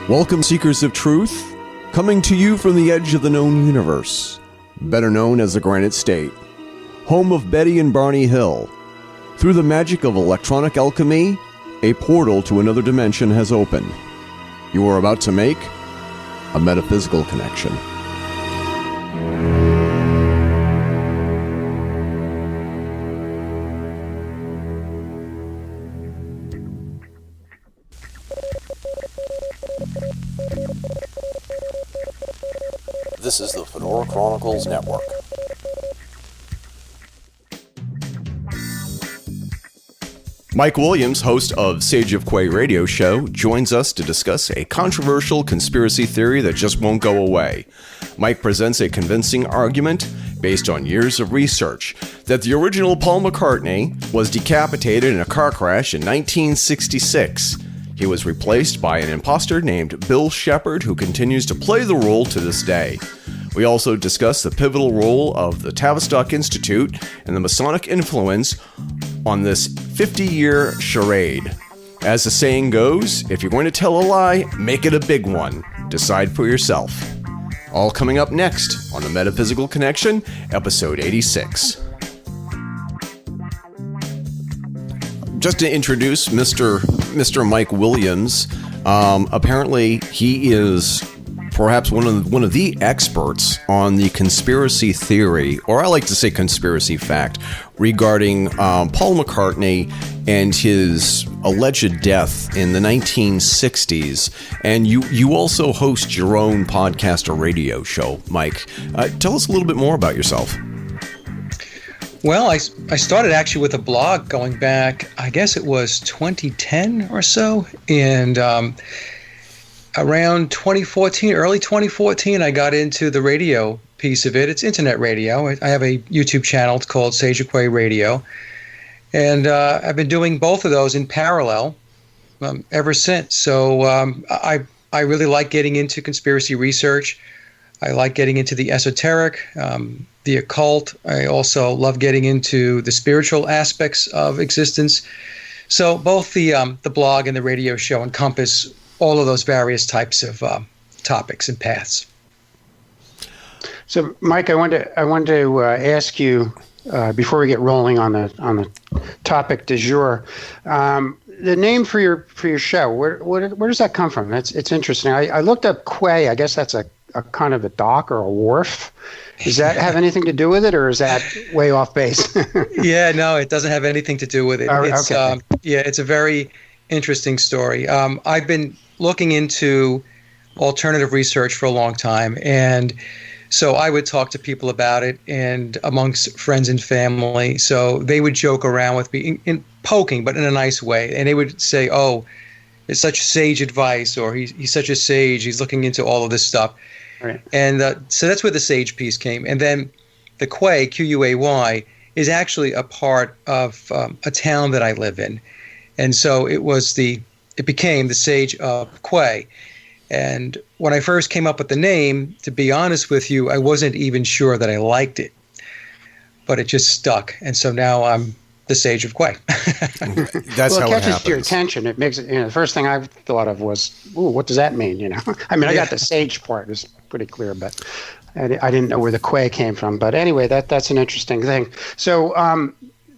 Welcome, seekers of truth, coming to you from the edge of the known universe, better known as the Granite State, home of Betty and Barney Hill. Through the magic of electronic alchemy, a portal to another dimension has opened. You are about to make a metaphysical connection. This is the Fedora Chronicles Network. Mike Williams, host of Sage of Quay radio show, joins us to discuss a controversial conspiracy theory that just won't go away. Mike presents a convincing argument based on years of research that the original Paul McCartney was decapitated in a car crash in 1966. He was replaced by an imposter named Bill Shepard, who continues to play the role to this day. We also discuss the pivotal role of the Tavistock Institute and the Masonic influence on this 50-year charade. As the saying goes, if you're going to tell a lie, make it a big one. Decide for yourself. All coming up next on the Metaphysical Connection, episode 86. Just to introduce Mr. Mike Williams, apparently he is perhaps one of the experts on the conspiracy theory, or I like to say conspiracy fact, regarding Paul McCartney and his alleged death in the 1960s. And you also host your own podcast or radio show, Mike. Tell us a little bit more about yourself. Well, I started actually with a blog going back, I guess it was 2010 or so, and around 2014, early 2014, I got into the radio piece of it. It's internet radio. I have a YouTube channel called Sage of Quay Radio, and I've been doing both of those in parallel ever since. So I really like getting into conspiracy research. I like getting into the esoteric, the occult. I also love getting into the spiritual aspects of existence. So both the blog and the radio show encompass all of those various types of topics and paths. So, Mike, I want to ask you before we get rolling on the topic du jour. The name for your show, where does that come from? It's interesting. I looked up Quay. I guess that's a kind of a dock or a wharf. Does that have anything to do with it, or is that way off base? Yeah, no, it doesn't have anything to do with it. It's, okay. It's a very interesting story. I've been looking into alternative research for a long time, and so I would talk to people about it, and amongst friends and family. So they would joke around with me, in poking, but in a nice way, and they would say, "Oh, it's such sage advice," or "He's such a sage. He's looking into all of this stuff." Right. And so that's where the sage piece came. And then the Quay, Quay, is actually a part of a town that I live in. And so it became the Sage of Quay. And when I first came up with the name, to be honest with you, I wasn't even sure that I liked it. But it just stuck. And so now I'm the Sage of Quay. That's how it catches your attention. It makes it, the first thing I thought of was, ooh, what does that mean? I mean, I got the sage part, it's pretty clear, but I didn't know where the Quay came from. But anyway, that's an interesting thing. So,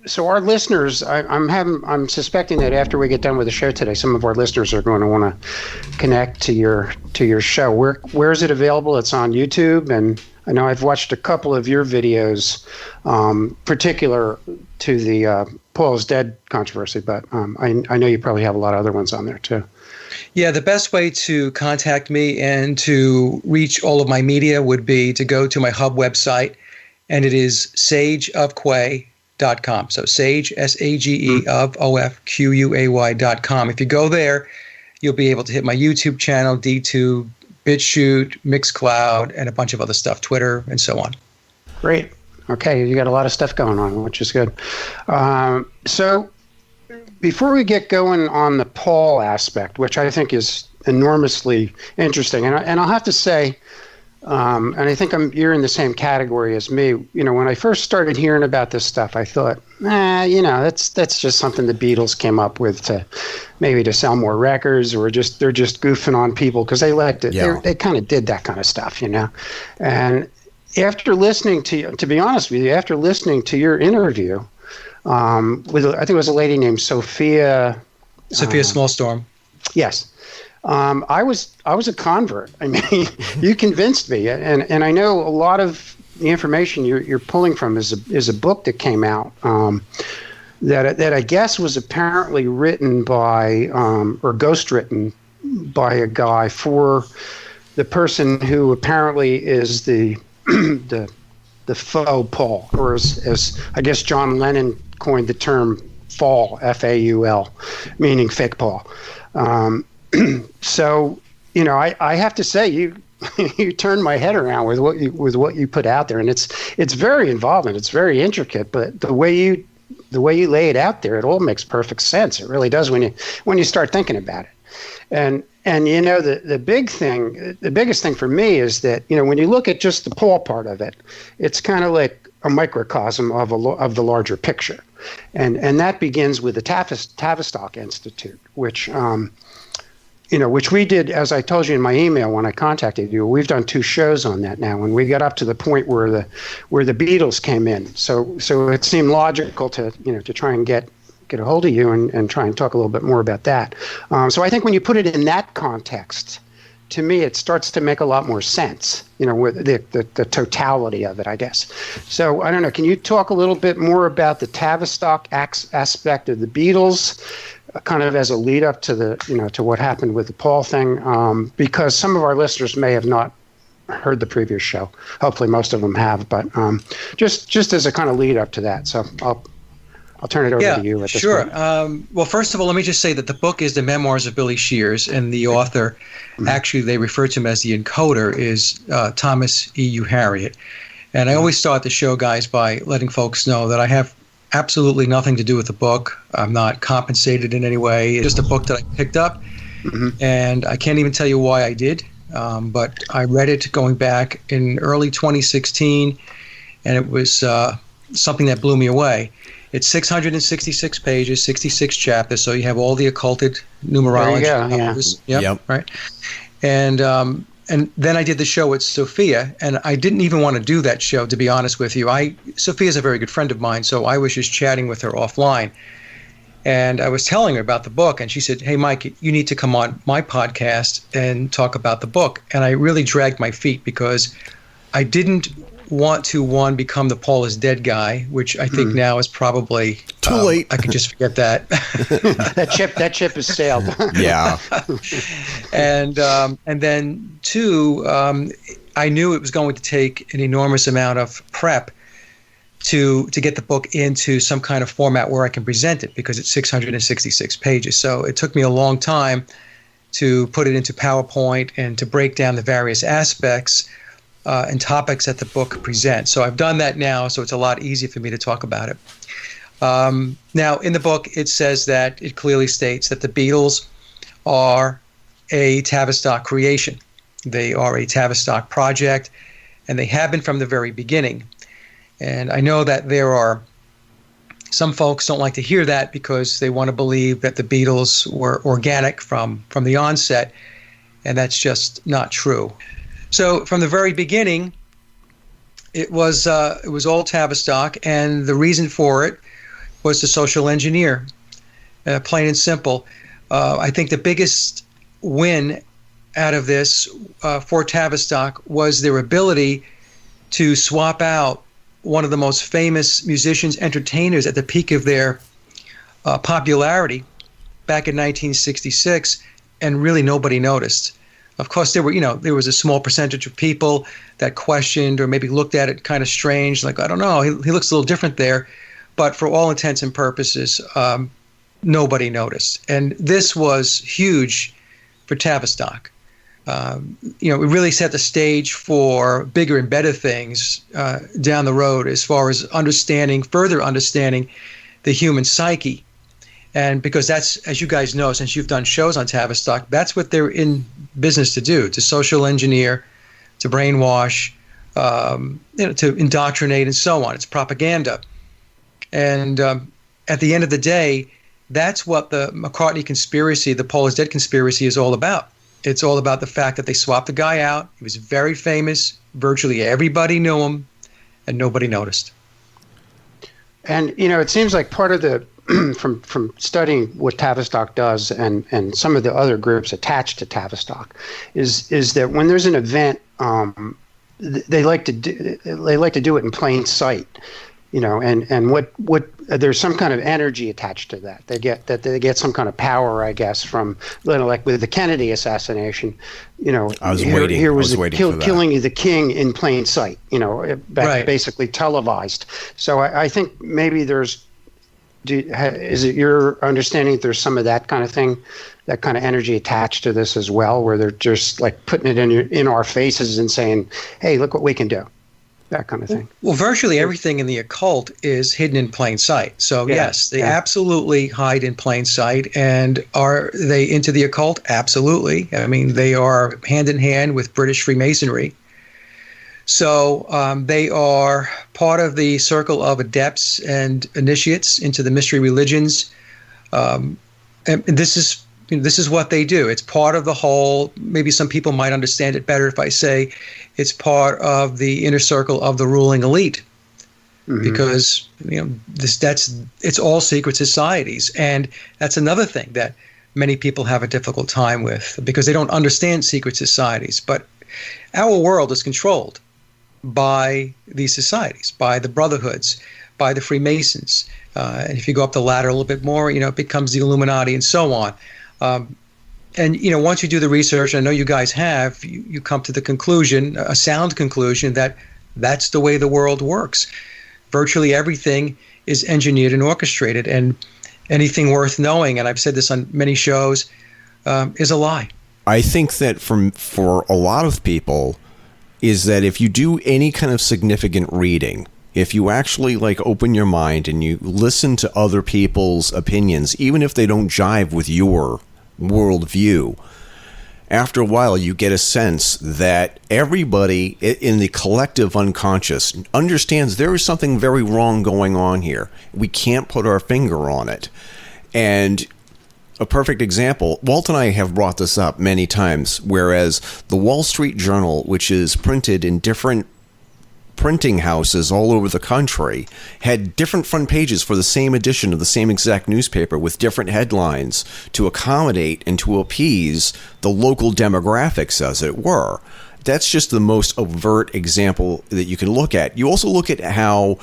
so our listeners, I'm suspecting that after we get done with the show today, some of our listeners are going to want to connect to your show. Where is it available? It's on YouTube, and I know I've watched a couple of your videos, particular to the Paul's dead controversy, but I know you probably have a lot of other ones on there too. Yeah, the best way to contact me and to reach all of my media would be to go to my hub website, and it is sageofquay.com. So Sage, SAGE of OFQUAY.com. If you go there, you'll be able to hit my YouTube channel, DTube, BitChute, Mixcloud, and a bunch of other stuff, Twitter, and so on. Great. Okay, you got a lot of stuff going on, which is good. So before we get going on the Paul aspect, which I think is enormously interesting, and I'll have to say, and I think you're in the same category as me. When I first started hearing about this stuff, I thought, that's just something the Beatles came up with to maybe to sell more records, or they're just goofing on people because they liked it. Yeah. They kind of did that kind of stuff, And after listening to be honest with you, after listening to your interview, with I think it was a lady named Sophia Smallstorm. Yes. I was a convert. I mean, you convinced me, and I know a lot of the information you're pulling from is a book that came out that I guess was apparently written by or ghostwritten by a guy for the person who apparently is the faux Paul, or as I guess John Lennon coined the term Faul, F-A-U-L, meaning fake Paul. So, I have to say you turned my head around with what you put out there, and it's very involved and it's very intricate. But the way you lay it out there, it all makes perfect sense. It really does when you start thinking about it. And the biggest thing for me is that when you look at just the Paul part of it, it's kind of like a microcosm of the larger picture, and that begins with the Tavistock Institute, which which we did, as I told you in my email when I contacted you. We've done 2 shows on that now, and we got up to the point where the Beatles came in. So it seemed logical to try and get a hold of you and try and talk a little bit more about that. So I think when you put it in that context, to me, it starts to make a lot more sense, with the totality of it, I guess. So I don't know, can you talk a little bit more about the Tavistock aspect of the Beatles, kind of as a lead up to to what happened with the Paul thing? Because some of our listeners may have not heard the previous show. Hopefully most of them have, but just as a kind of lead up to that. So I'll turn it over to you at this point. Sure. Well, first of all, let me just say that the book is the Memoirs of Billy Shears, and the author, actually they refer to him as the encoder, is Thomas E.U. Harriot. And I always start the show, guys, by letting folks know that I have absolutely nothing to do with the book. I'm not compensated in any way. It's just a book that I picked up, and I can't even tell you why I did. But I read it going back in early 2016, and it was something that blew me away. It's 666 pages, 66 chapters, so you have all the occulted numerology. There you go, Yep. Right. And then I did the show with Sophia, and I didn't even want to do that show, to be honest with you. Sophia's a very good friend of mine, so I was just chatting with her offline. And I was telling her about the book, and she said, "Hey, Mike, you need to come on my podcast and talk about the book." And I really dragged my feet because I didn't want to, become the Paul is dead guy, which I think now is probably too late. I could just forget that. that ship has sailed. Yeah. And then 2, I knew it was going to take an enormous amount of prep to get the book into some kind of format where I can present it, because it's 666 pages. So it took me a long time to put it into PowerPoint and to break down the various aspects and topics that the book presents. So I've done that now, so it's a lot easier for me to talk about it. Now, in the book, it says that it clearly states that the Beatles are a Tavistock creation. They are a Tavistock project, and they have been from the very beginning. And I know that there are some folks don't like to hear that because they want to believe that the Beatles were organic from the onset, and that's just not true. So from the very beginning, it was all Tavistock, and the reason for it was to social engineer, plain and simple. I think the biggest win out of this for Tavistock was their ability to swap out one of the most famous musicians, entertainers at the peak of their popularity back in 1966, and really nobody noticed. Of course, there was a small percentage of people that questioned or maybe looked at it kind of strange, like, I don't know, he looks a little different there. But for all intents and purposes, nobody noticed. And this was huge for Tavistock. It really set the stage for bigger and better things down the road, as far as further understanding the human psyche. And because that's, as you guys know, since you've done shows on Tavistock, that's what they're in business to do, to social engineer, to brainwash, to indoctrinate, and so on. It's propaganda. And at the end of the day, that's what the McCartney conspiracy, the Paul is dead conspiracy, is all about. It's all about the fact that they swapped the guy out. He was very famous. Virtually everybody knew him, and nobody noticed. And, it seems like part of the, from studying what Tavistock does and some of the other groups attached to Tavistock is that when there's an event, they like to do it in plain sight. And what there's some kind of energy attached to that. They get some kind of power, I guess, from like with the Kennedy assassination. I was waiting for that. Killing the king in plain sight. Right. Basically televised. So I think maybe is it your understanding that there's some of that kind of thing, that kind of energy attached to this as well, where they're just like putting it in our faces and saying, "Hey, look what we can do." That kind of thing. Well, virtually everything in the occult is hidden in plain sight. So yes, they absolutely hide in plain sight. And are they into the occult? Absolutely. I mean, they are hand in hand with British Freemasonry. So they are part of the circle of adepts and initiates into the mystery religions. And this is what they do. It's part of the whole. Maybe some people might understand it better if I say it's part of the inner circle of the ruling elite, because it's all secret societies, and that's another thing that many people have a difficult time with because they don't understand secret societies. But our world is controlled by these societies, by the brotherhoods, by the Freemasons, and if you go up the ladder a little bit more, it becomes the Illuminati and so on. And once you do the research, and I know you guys have, you come to the conclusion, a sound conclusion, that that's the way the world works. Virtually everything is engineered and orchestrated, and anything worth knowing, and I've said this on many shows, is a lie. I think that for a lot of people is that if you do any kind of significant reading, if you actually open your mind and you listen to other people's opinions, even if they don't jive with your worldview, after a while you get a sense that everybody in the collective unconscious understands there is something very wrong going on here. We can't put our finger on it. And a perfect example, Walt and I have brought this up many times, whereas the Wall Street Journal, which is printed in different printing houses all over the country, had different front pages for the same edition of the same exact newspaper with different headlines to accommodate and to appease the local demographics, as it were. That's just the most overt example that you can look at. You also look at how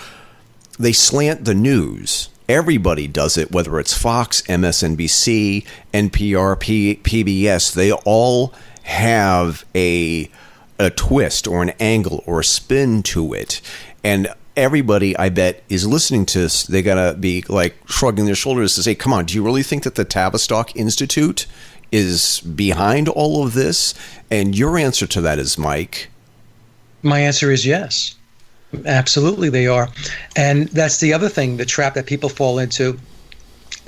they slant the news. Everybody does it, whether it's Fox, MSNBC, NPR, PBS. They all have a twist or an angle or a spin to it. And everybody, I bet, is listening to this. They gotta be shrugging their shoulders to say, come on, do you really think that the Tavistock Institute is behind all of this? And your answer to that is, Mike? My answer is yes. Absolutely they are. And that's the other thing, the trap that people fall into.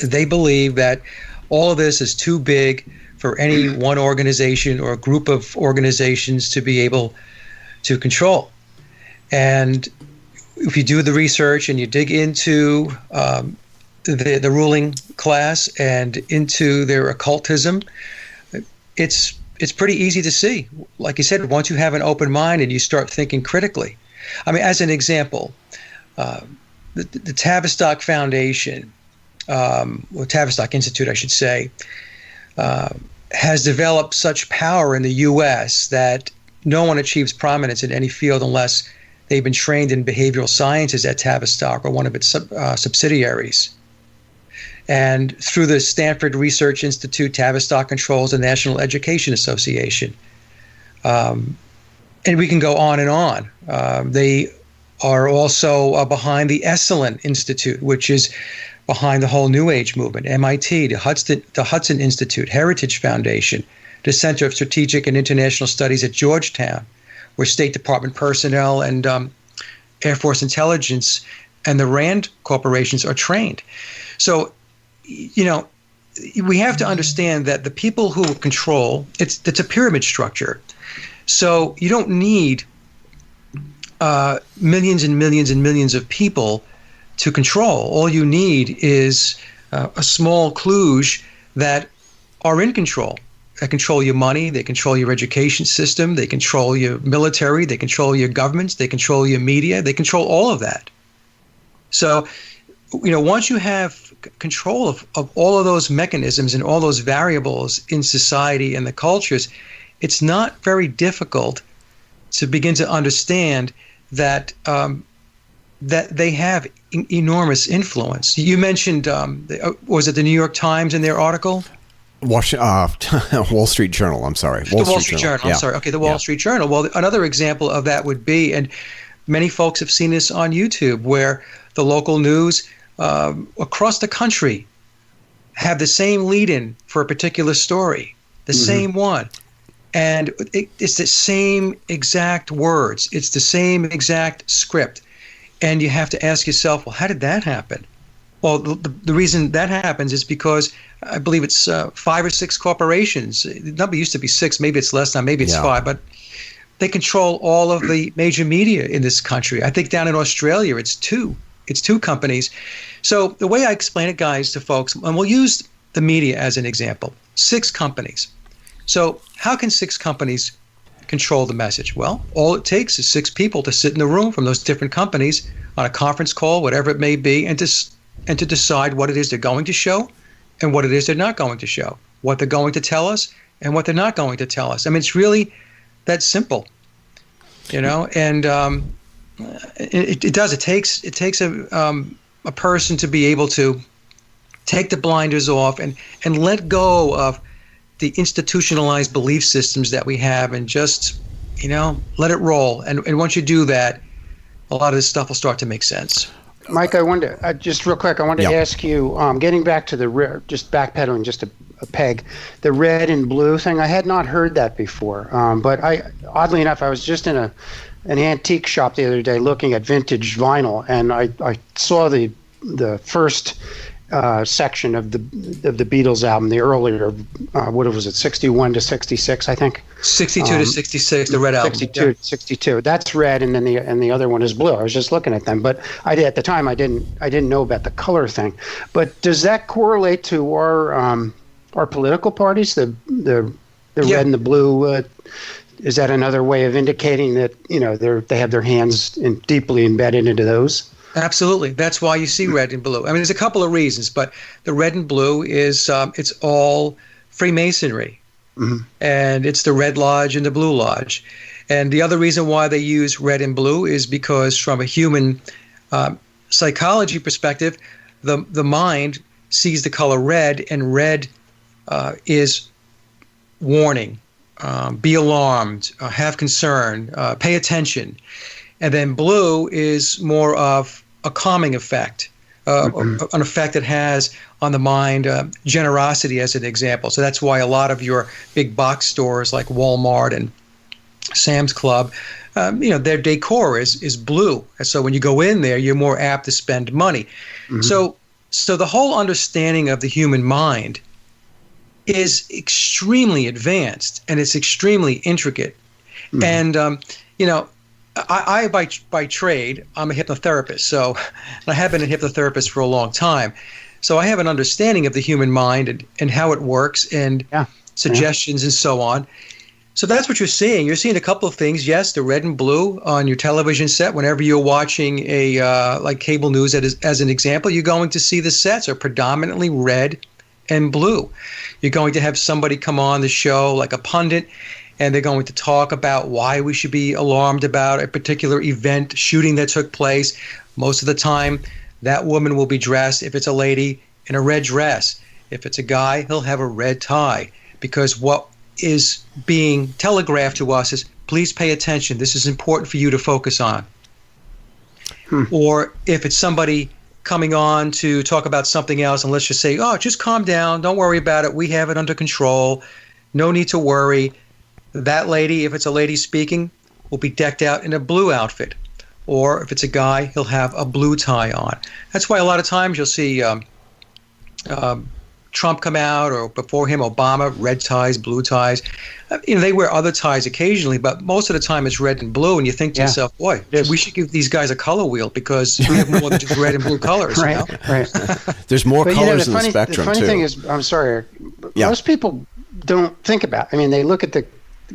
They believe that all of this is too big for any one organization or a group of organizations to be able to control. And if you do the research and you dig into the ruling class and into their occultism, it's pretty easy to see. Like you said, once you have an open mind and you start thinking critically. I mean, as an example, the Tavistock Foundation, or Tavistock Institute, I should say, has developed such power in the U.S. that no one achieves prominence in any field unless they've been trained in behavioral sciences at Tavistock or one of its subsidiaries. And through the Stanford Research Institute, Tavistock controls the National Education Association. And we can go on and on. They are also behind the Esalen Institute, which is behind the whole New Age movement, MIT, the Hudson Institute, Heritage Foundation, the Center of Strategic and International Studies at Georgetown, where State Department personnel and Air Force intelligence and the RAND corporations are trained. So, we have to understand that the people who control, it's a pyramid structure. So you don't need millions and millions and millions of people to control. All you need is a small kludge that are in control. They control your money, they control your education system, they control your military, they control your governments, they control your media, they control all of that. So, once you have control of all of those mechanisms and all those variables in society and the cultures, it's not very difficult to begin to understand that that they have enormous influence. You mentioned, was it the New York Times in their article? Wall Street Journal, I'm sorry. The Wall Street Journal, I'm sorry. Okay, the Wall Street Journal. Well, another example of that would be, and many folks have seen this on YouTube, where the local news across the country have the same lead-in for a particular story, the same one. And it's the same exact words. It's the same exact script. And you have to ask yourself, well, how did that happen? Well, the reason that happens is because I believe it's 5 or 6 corporations. The number used to be 6. Maybe it's less now. Maybe it's 5. But they control all of the major media in this country. I think down in Australia, it's 2. It's 2 companies. So the way I explain it, guys, to folks, and we'll use the media as an example, 6 companies. So how can 6 companies control the message? Well, all it takes is 6 people to sit in the room from those different companies on a conference call, whatever it may be, and to decide what it is they're going to show and what it is they're not going to show, what they're going to tell us and what they're not going to tell us. I mean, it's really that simple, and it does. It takes a person to be able to take the blinders off and let go of the institutionalized belief systems that we have and just, let it roll. And once you do that, a lot of this stuff will start to make sense. Mike, I wanted just real quick, I wanted to ask you, getting back to just backpedaling just a peg, the red and blue thing, I had not heard that before. But oddly enough, I was just in an antique shop the other day looking at vintage vinyl, and I saw the first section of the Beatles album, the earlier, what was it, 61 to 66, I think? 62 to 66, the red album. 62. That's red, and then the other one is blue. I was just looking at them, but at the time I didn't know about the color thing. But does that correlate to our political parties? The red and the blue. Is that another way of indicating that they have their hands deeply embedded into those? Absolutely. That's why you see red and blue. I mean, there's a couple of reasons, but the red and blue is it's all Freemasonry. And it's the Red Lodge and the Blue Lodge. And the other reason why they use red and blue is because from a human psychology perspective, the mind sees the color red, and red is warning, be alarmed, have concern, pay attention. And then blue is more of a calming effect, an effect that has on the mind generosity as an example. So that's why a lot of your big box stores like Walmart and Sam's Club, their decor is blue. And so when you go in there, you're more apt to spend money. So the whole understanding of the human mind is extremely advanced, and it's extremely intricate. And, I by trade, I'm a hypnotherapist. So I have been a hypnotherapist for a long time. So I have an understanding of the human mind and how it works and suggestions and so on. So that's what you're seeing. You're seeing a couple of things. Yes, the red and blue on your television set. Whenever you're watching like cable news as an example, you're going to see the sets are predominantly red and blue. You're going to have somebody come on the show like a pundit, and they're going to talk about why we should be alarmed about a particular event, shooting that took place. Most of the time, that woman will be dressed, if it's a lady, in a red dress. If it's a guy, he'll have a red tie. Because what is being telegraphed to us is, please pay attention. This is important for you to focus on. Or if it's somebody coming on to talk about something else, and let's just say, oh, just calm down. Don't worry about it. We have it under control. No need to worry. That lady, if it's a lady speaking, will be decked out in a blue outfit. Or if it's a guy, he'll have a blue tie on. That's why a lot of times you'll see Trump come out, or before him, Obama, red ties, blue ties. They wear other ties occasionally, but most of the time it's red and blue. And you think to yourself, boy, we should give these guys a color wheel because we have more than just red and blue colors. Right. There's more colors in the spectrum, too. The funny thing is, I'm sorry, most people don't think about it. I mean, they look at the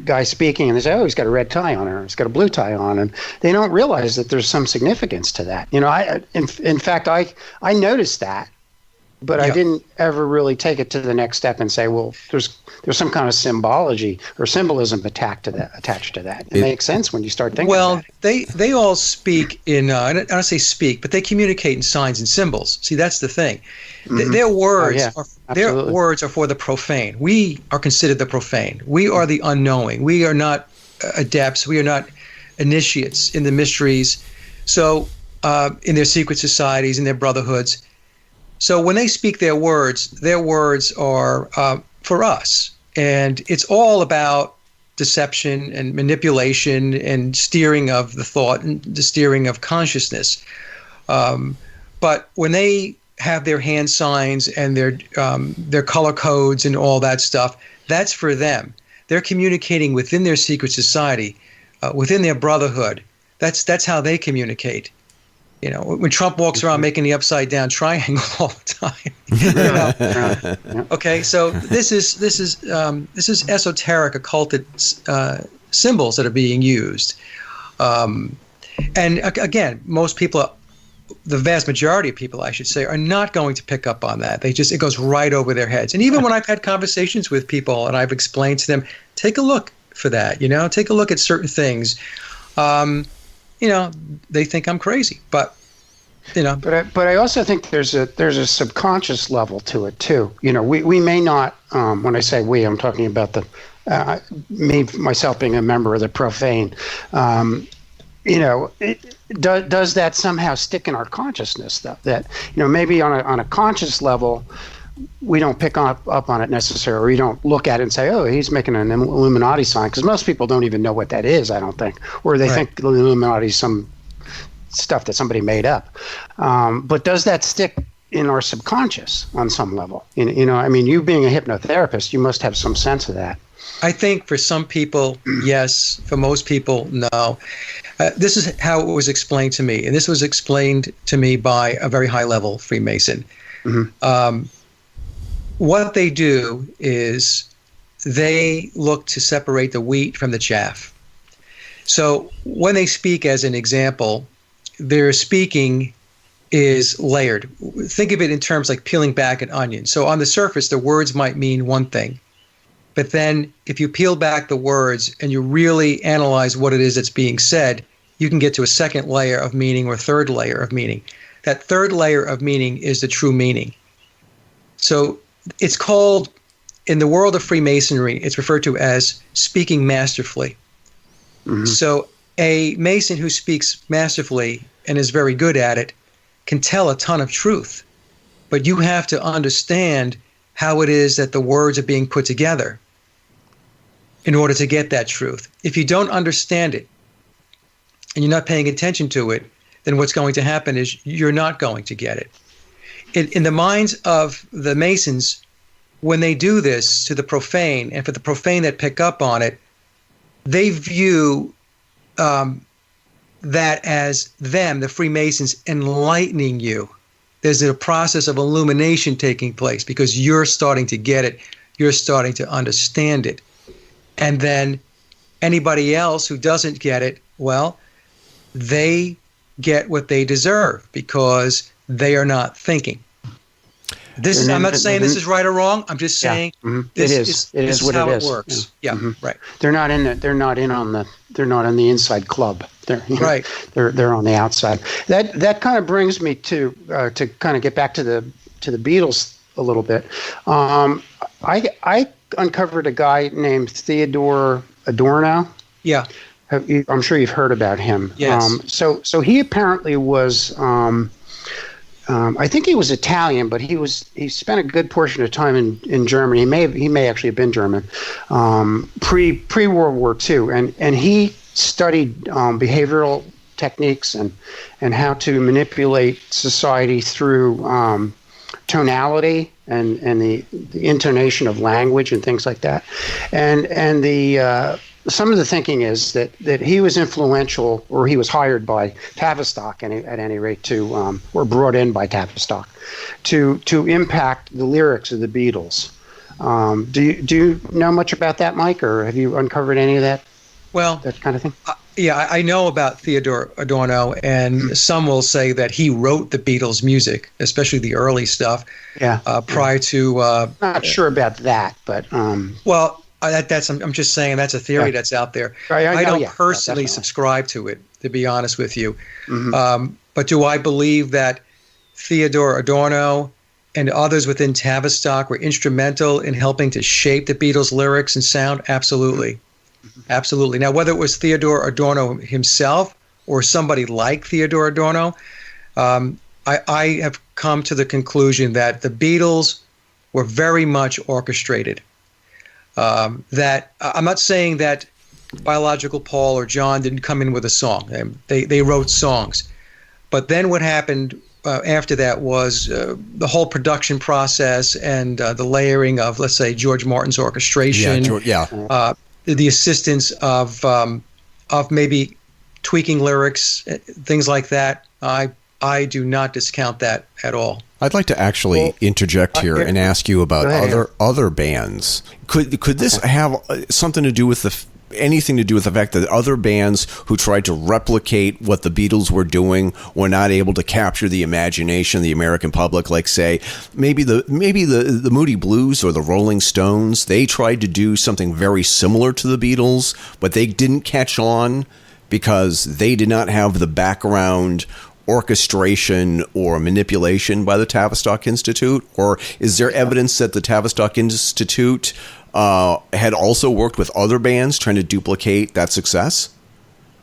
guy speaking and they say, oh, he's got a red tie on, or he's got a blue tie on, and they don't realize that there's some significance to that. In fact, I noticed that, but I didn't ever really take it to the next step and say, well, there's some kind of symbology or symbolism attached to that. It makes sense when you start thinking about it. They all speak in, I don't say speak, but they communicate in signs and symbols. See, that's the thing. Their words are for the profane. We are considered the profane. We are the unknowing. We are not adepts. We are not initiates in the mysteries. So in their secret societies, in their brotherhoods. So when they speak their words are for us. And it's all about deception and manipulation and steering of the thought and the steering of consciousness. But when they have their hand signs and their color codes and all that stuff, that's for them. They're communicating within their secret society, within their brotherhood. That's how they communicate. When Trump walks around making the upside down triangle all the time. Okay, so this is esoteric occulted symbols that are being used. And again, most people, the vast majority of people, I should say, are not going to pick up on that. It goes right over their heads. And even when I've had conversations with people and I've explained to them, take a look for that, take a look at certain things. They think I'm crazy, but. But I also think there's a subconscious level to it too. We may not. When I say we, I'm talking about myself being a member of the profane. Does that somehow stick in our consciousness though? That maybe on a conscious level, we don't pick up on it necessarily. Or we don't look at it and say, oh, he's making an Illuminati sign, because most people don't even know what that is. I don't think, or they think the Illuminati is some stuff that somebody made up. But does that stick in our subconscious on some level? You being a hypnotherapist, you must have some sense of that. I think for some people, yes. For most people, no. This is how it was explained to me. And this was explained to me by a very high-level Freemason. Mm-hmm. What they do is they look to separate the wheat from the chaff. So when they speak, as an example, their speaking is layered. Think of it in terms like peeling back an onion. So on the surface, the words might mean one thing. But then if you peel back the words and you really analyze what it is that's being said, you can get to a second layer of meaning or third layer of meaning. That third layer of meaning is the true meaning. So it's called, in the world of Freemasonry, it's referred to as speaking masterfully. Mm-hmm. So a Mason who speaks masterfully and is very good at it can tell a ton of truth. But you have to understand how it is that the words are being put together in order to get that truth. If you don't understand it and you're not paying attention to it, then what's going to happen is you're not going to get it. In the minds of the Masons, when they do this to the profane, and for the profane that pick up on it, they view that as them, the Freemasons, enlightening you. There's a process of illumination taking place because you're starting to get it. You're starting to understand it. And then anybody else who doesn't get it, well, they get what they deserve because they are not thinking. I'm not saying this is right or wrong. I'm just saying this is how it works. Yeah, right. They're not in on the inside club. They're They're on the outside. That kind of brings me to kind of get back to the Beatles a little bit. I uncovered a guy named Theodore Adorno. Yeah. I'm sure you've heard about him. Yes. So he apparently was. I think he was Italian, but he spent a good portion of time in Germany. He may actually have been German, pre World War II, and he studied behavioral techniques and how to manipulate society through tonality and the intonation of language and things like that. And the some of the thinking is that he was influential, or he was hired by Tavistock at any rate to, or brought in by Tavistock to impact the lyrics of the Beatles. Do you know much about that, Mike, or have you uncovered any of that? Well, that kind of thing. Yeah, I know about Theodore Adorno, and some will say that he wrote the Beatles' music, especially the early stuff. Yeah. Prior to. Not sure about that, but. Well, I'm just saying that's a theory that's out there. I don't personally subscribe to it, to be honest with you. Mm-hmm. But do I believe that Theodore Adorno and others within Tavistock were instrumental in helping to shape the Beatles' lyrics and sound? Absolutely. Absolutely. Now, whether it was Theodore Adorno himself or somebody like Theodore Adorno, I have come to the conclusion that the Beatles were very much orchestrated. That I'm not saying that biological Paul or John didn't come in with a song. They wrote songs. But then what happened after that was the whole production process and the layering of, let's say, George Martin's orchestration. The assistance of maybe tweaking lyrics, things like that. I do not discount that at all. I'd like to actually interject here and ask you about other bands. Could this have something to do with anything to do with the fact that other bands who tried to replicate what the Beatles were doing were not able to capture the imagination of the American public? Like, say, maybe the Moody Blues or the Rolling Stones. They tried to do something very similar to the Beatles, but they didn't catch on because they did not have the background orchestration or manipulation by the Tavistock Institute? Or is there evidence that the Tavistock Institute had also worked with other bands trying to duplicate that success?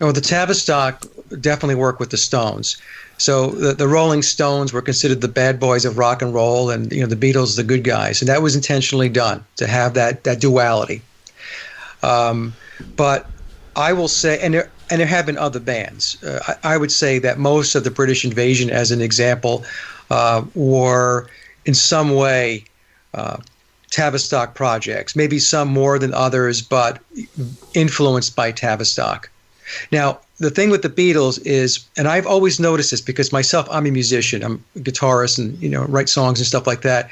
Oh, the Tavistock definitely worked with the Stones. So the Rolling Stones were considered the bad boys of rock and roll, and the Beatles the good guys, and that was intentionally done to have that duality. But I will say, and there have been other bands. I would say that most of the British Invasion, as an example, were in some way Tavistock projects, maybe some more than others, but influenced by Tavistock. Now, the thing with the Beatles is, and I've always noticed this because myself, I'm a musician, I'm a guitarist and, write songs and stuff like that.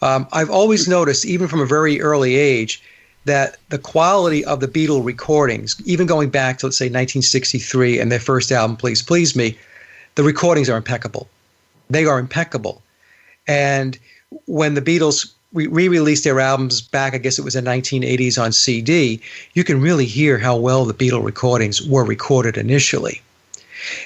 I've always noticed, even from a very early age, that the quality of the Beatle recordings, even going back to, let's say, 1963 and their first album, Please Please Me, the recordings are impeccable. They are impeccable. And when the Beatles re-released their albums back, I guess it was in the 1980s on CD, you can really hear how well the Beatle recordings were recorded initially.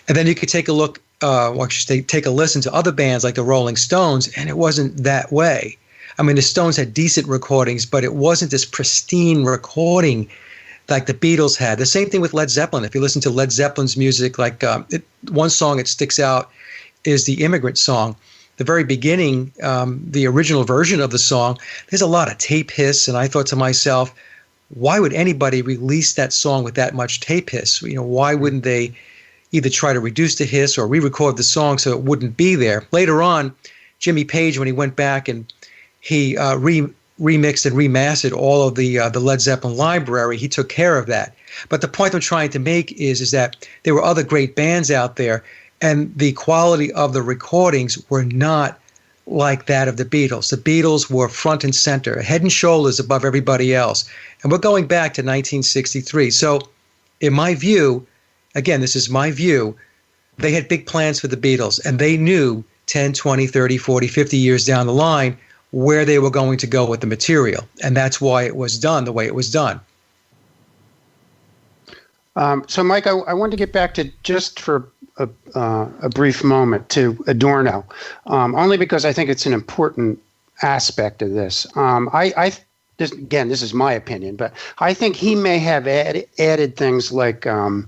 And then you could take a look, take a listen to other bands like the Rolling Stones, and it wasn't that way. I mean, the Stones had decent recordings, but it wasn't this pristine recording like the Beatles had. The same thing with Led Zeppelin. If you listen to Led Zeppelin's music, like one song that sticks out is the Immigrant Song. The very beginning, the original version of the song, there's a lot of tape hiss, and I thought to myself, why would anybody release that song with that much tape hiss? Why wouldn't they either try to reduce the hiss or re-record the song so it wouldn't be there? Later on, Jimmy Page, when he went back and he remixed and remastered all of the Led Zeppelin library, he took care of that. But the point I'm trying to make is that there were other great bands out there, and the quality of the recordings were not like that of the Beatles. The Beatles were front and center, head and shoulders above everybody else. And we're going back to 1963. So in my view, again, this is my view, they had big plans for the Beatles, and they knew 10, 20, 30, 40, 50 years down the line where they were going to go with the material. And that's why it was done the way it was done. So, Mike, I wanted to get back to, just for a brief moment, to Adorno, only because I think it's an important aspect of this. This is my opinion, but I think he may have added things like on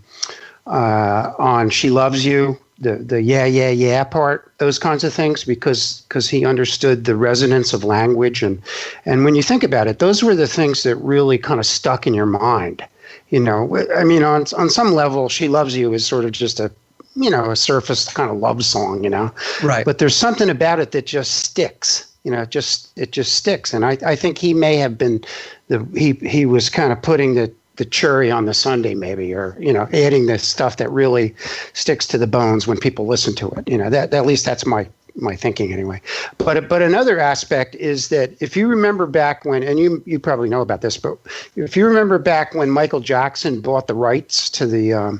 She Loves You, the yeah part, those kinds of things, because he understood the resonance of language. And when you think about it, those were the things that really kind of stuck in your mind. I mean, on some level, She Loves You is sort of just a surface kind of love song, Right. But there's something about it that just sticks. it just sticks. And I think he may have been he was kind of putting the cherry on the sundae, maybe, or adding the stuff that really sticks to the bones when people listen to it. That at least that's my thinking anyway. But another aspect is that if you remember back when, and you probably know about this, but if you remember back when Michael Jackson bought the rights to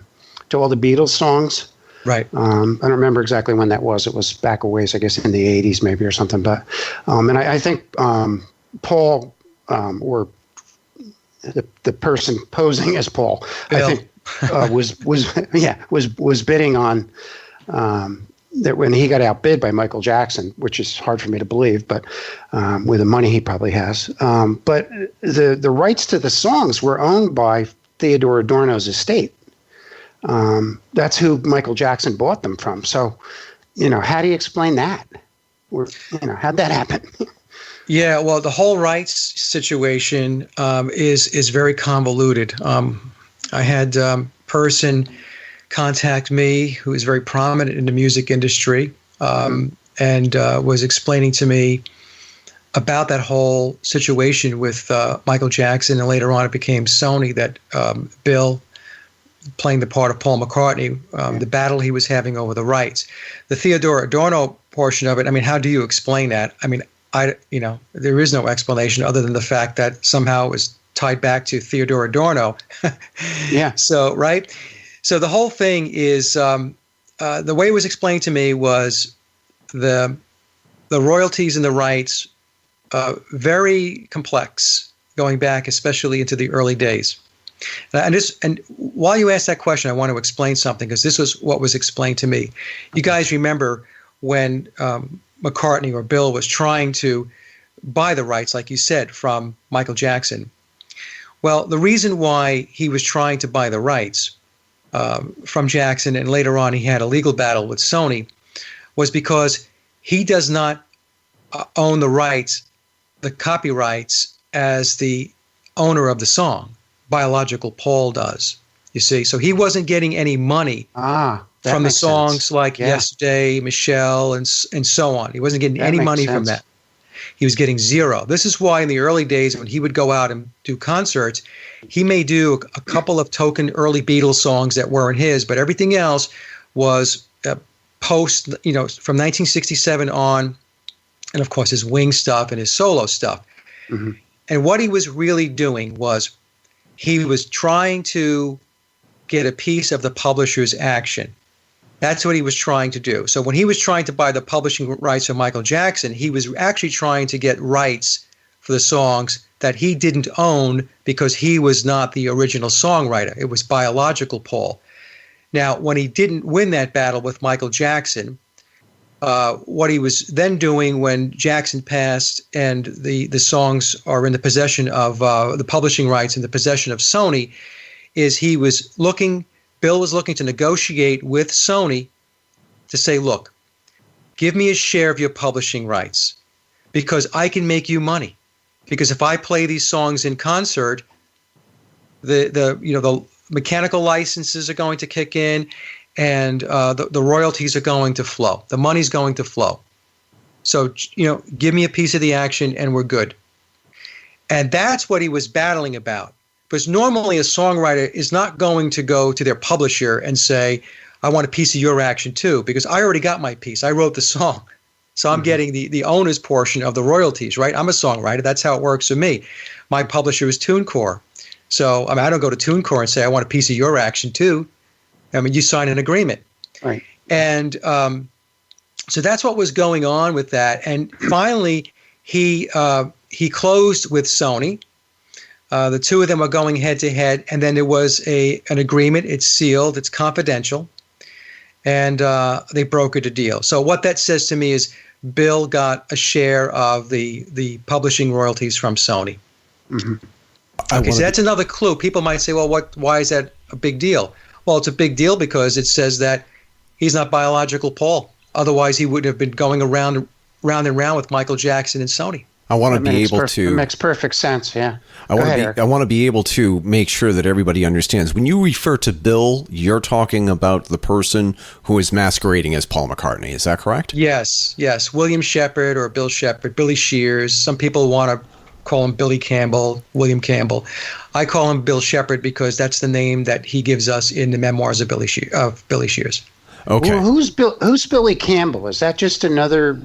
to all the Beatles songs. Right. I don't remember exactly when that was. It was back a ways, I guess, in the 80s maybe or something. But and I think Paul or the person posing as Paul, Bill. I think was bidding on that when he got outbid by Michael Jackson, which is hard for me to believe, but with the money he probably has. But the rights to the songs were owned by Theodore Adorno's estate. That's who Michael Jackson bought them from. So, how do you explain that? How'd that happen? Yeah, well, the whole rights situation is very convoluted. I had a person contact me who is very prominent in the music industry and was explaining to me about that whole situation with Michael Jackson, and later on it became Sony that Bill, playing the part of Paul McCartney, the battle he was having over the rights. The Theodore Adorno portion of it, I mean, how do you explain that? I mean, there is no explanation other than the fact that somehow it was tied back to Theodore Adorno. Yeah. So, right? So the whole thing is, the way it was explained to me was the royalties and the rights, very complex, going back especially into the early days. And while you ask that question, I want to explain something, because this was what was explained to me. You guys remember when McCartney or Bill was trying to buy the rights, like you said, from Michael Jackson. Well, the reason why he was trying to buy the rights from Jackson, and later on he had a legal battle with Sony, was because he does not own the rights, the copyrights, as the owner of the song. Biological Paul does, you see. So he wasn't getting any money from the songs like Yesterday, Michelle, and so on. He wasn't getting any money from that. He was getting zero. This is why in the early days when he would go out and do concerts, he may do a couple of token early Beatles songs that weren't his, but everything else was post, from 1967 on, and of course his Wing stuff and his solo stuff. Mm-hmm. And what he was really doing was he was trying to get a piece of the publisher's action. That's what he was trying to do. So when he was trying to buy the publishing rights of Michael Jackson, he was actually trying to get rights for the songs that he didn't own because he was not the original songwriter. It was biological Paul. Now, when he didn't win that battle with Michael Jackson, what he was then doing when Jackson passed and the songs are in the possession of the publishing rights in the possession of Sony, is Bill was looking to negotiate with Sony to say, look, give me a share of your publishing rights because I can make you money. Because if I play these songs in concert, the mechanical licenses are going to kick in, and the royalties are going to flow. The money's going to flow. So, give me a piece of the action and we're good. And that's what he was battling about. Because normally a songwriter is not going to go to their publisher and say, I want a piece of your action too, because I already got my piece. I wrote the song. So I'm getting the owner's portion of the royalties, right? I'm a songwriter. That's how it works for me. My publisher is TuneCore. So I don't go to TuneCore and say, I want a piece of your action too. I mean, you sign an agreement. Right. And so that's what was going on with that. And finally, he closed with Sony. The two of them are going head to head. And then there was an agreement. It's sealed. It's confidential. And they brokered a deal. So what that says to me is Bill got a share of the publishing royalties from Sony. Mm-hmm. Okay, so that's another clue. People might say, well, why is that a big deal? Well, it's a big deal because it says that he's not biological Paul. Otherwise, he wouldn't have been going round and round with Michael Jackson and Sony. I want to be able to. It makes perfect sense. Yeah. I want to be able to make sure that everybody understands. When you refer to Bill, you're talking about the person who is masquerading as Paul McCartney. Is that correct? Yes. William Shepard or Bill Shepard, Billy Shears. Some people want to call him Billy Campbell, William Campbell. I call him Bill Shepard because that's the name that he gives us in the memoirs of Billy Shears. Okay. Well, who's Billy Campbell? Is that just another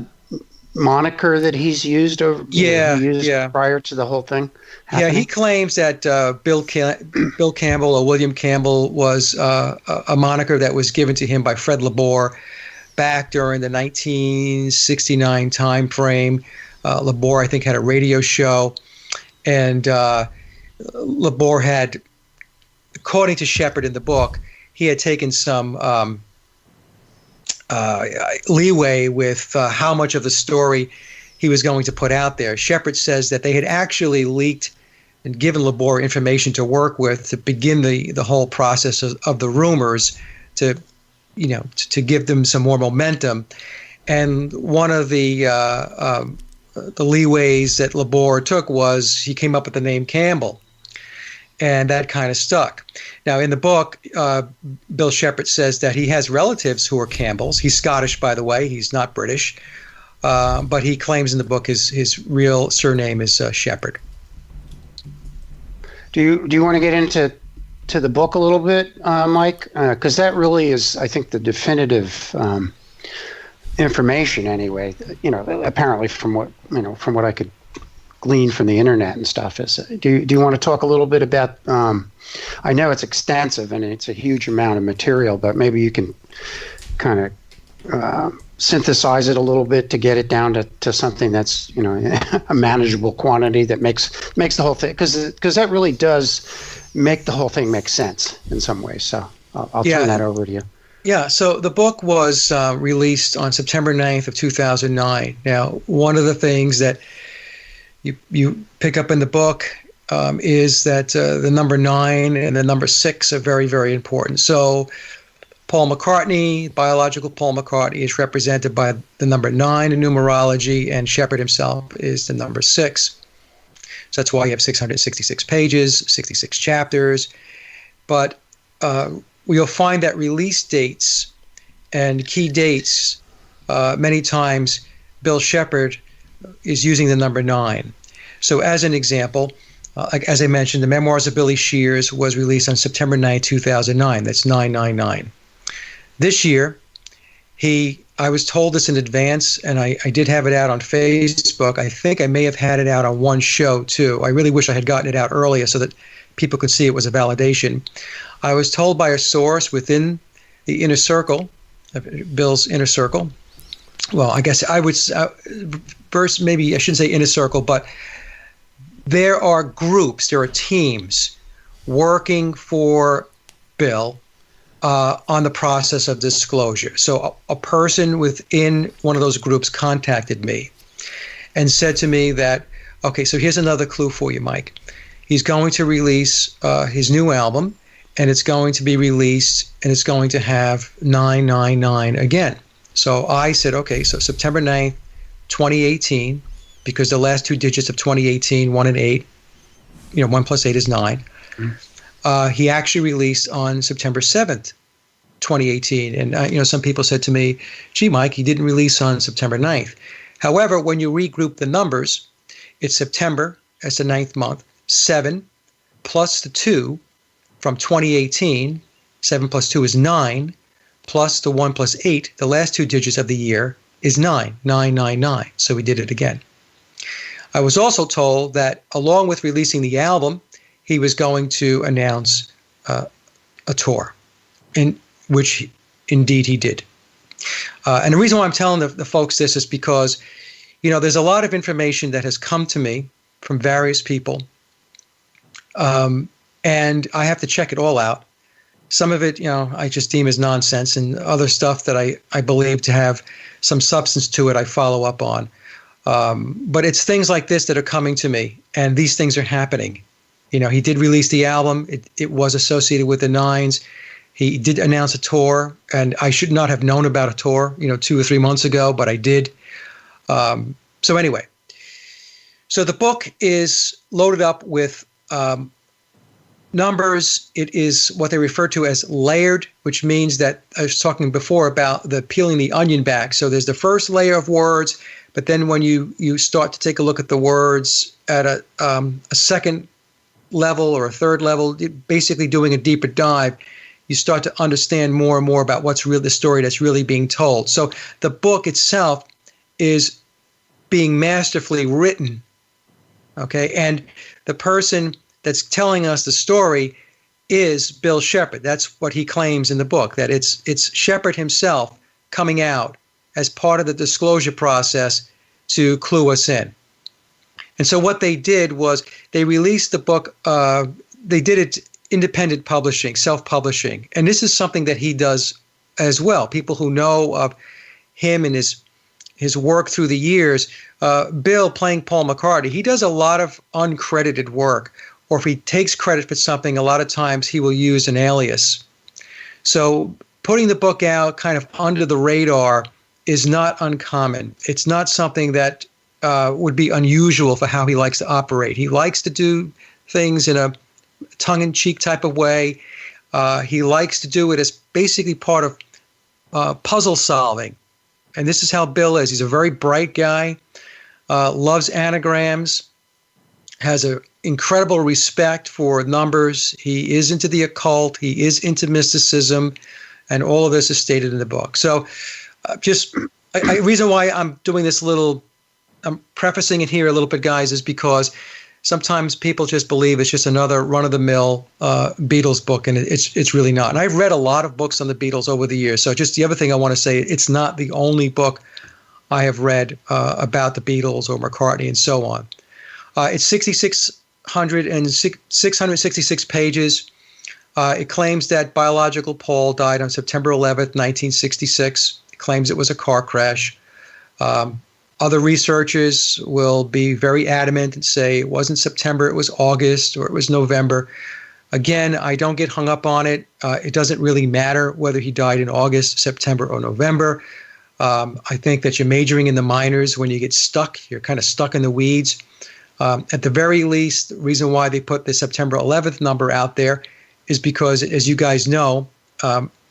moniker that he's used prior to the whole thing happening? Yeah, he claims that Bill Campbell or William Campbell was a moniker that was given to him by Fred LeBour back during the 1969 time frame. LeBour, I think, had a radio show, and LeBour had, according to Shepard in the book, he had taken some leeway with how much of the story he was going to put out there. Shepard says that they had actually leaked and given LeBour information to work with to begin the whole process of the rumors to give them some more momentum. And one of the leeways that LeBour took was he came up with the name Campbell, and that kind of stuck. Now, in the book, Bill Shepard says that he has relatives who are Campbells. He's Scottish, by the way. He's not British. But he claims in the book his real surname is Shepard. Do you want to get into the book a little bit, Mike? Because that really is, I think, the definitive information anyway, apparently from what I could glean from the internet and stuff. Do you want to talk a little bit about, I know it's extensive and it's a huge amount of material, but maybe you can kind of synthesize it a little bit to get it down to something that's, a manageable quantity that makes the whole thing, because that really does make the whole thing make sense in some ways. So I'll turn that over to you. Yeah, so the book was released on September 9th of 2009. Now, one of the things that you pick up in the book is that the number 9 and the number 6 are very, very important. So Paul McCartney, biological Paul McCartney, is represented by the number 9 in numerology, and Shepard himself is the number 6. So that's why you have 666 pages, 66 chapters. But you'll find that release dates and key dates, many times Bill Shepard is using the number 9. So as an example, as I mentioned, the Memoirs of Billy Shears was released on September 9, 2009. That's 999. This year, I was told this in advance, and I did have it out on Facebook. I think I may have had it out on one show, too. I really wish I had gotten it out earlier so that people could see it was a validation. I was told by a source within the inner circle, Bill's inner circle. Well, I guess I would first, maybe I shouldn't say inner circle, but there are groups, there are teams working for Bill on the process of disclosure. So a person within one of those groups contacted me and said to me that, okay, so here's another clue for you, Mike. He's going to release his new album, and it's going to be released, and it's going to have 999 again. So I said, okay, so September 9th, 2018, because the last two digits of 2018, 1 and 8, 1 plus 8 is 9. Mm-hmm. He actually released on September 7th, 2018. And, some people said to me, gee, Mike, he didn't release on September 9th. However, when you regroup the numbers, it's September, as the 9th month, 7 plus the 2 from 2018, 7 plus 2 is 9, plus the 1 plus 8, the last two digits of the year, is 999. So we did it again. I was also told that along with releasing the album, he was going to announce a tour, in which indeed he did. And the reason why I'm telling the folks this is because, there's a lot of information that has come to me from various people, and I have to check it all out. Some of it, I just deem as nonsense, and other stuff that I believe to have some substance to it, I follow up on. But it's things like this that are coming to me, and these things are happening. He did release the album. It was associated with the 9s. He did announce a tour, and I should not have known about a tour, 2 or 3 months ago, but I did. So anyway, So the book is loaded up with numbers. It is what they refer to as layered, which means that I was talking before about the peeling the onion back. So there's the first layer of words, but then when you start to take a look at the words at a second level or a third level, basically doing a deeper dive, you start to understand more and more about what's really the story that's really being told. So the book itself is being masterfully written, okay? And the person that's telling us the story is Bill Shepard. That's what he claims in the book, that it's Shepard himself coming out as part of the disclosure process to clue us in. And so what they did was they released the book. They did it independent publishing, self-publishing. And this is something that he does as well. People who know of him and his work through the years, Bill playing Paul McCartney, he does a lot of uncredited work. Or if he takes credit for something, a lot of times he will use an alias. So putting the book out kind of under the radar is not uncommon. It's not something that would be unusual for how he likes to operate. He likes to do things in a tongue-in-cheek type of way. He likes to do it as basically part of puzzle solving. And this is how Bill is. He's a very bright guy, loves anagrams, has an incredible respect for numbers. He is into the occult. He is into mysticism. And all of this is stated in the book. So the reason why I'm doing this I'm prefacing it here a little bit, guys, is because sometimes people just believe it's just another run-of-the-mill Beatles book, and it's really not. And I've read a lot of books on the Beatles over the years. So just the other thing I want to say, it's not the only book I have read about the Beatles or McCartney and so on. It's 666 pages. It claims that biological Paul died on September 11th, 1966. It claims it was a car crash. Other researchers will be very adamant and say it wasn't September, it was August, or it was November. Again, I don't get hung up on it. It doesn't really matter whether he died in August, September, or November. I think that you're majoring in the minors when you get stuck. You're kind of stuck in the weeds. At the very least, the reason why they put the September 11th number out there is because, as you guys know,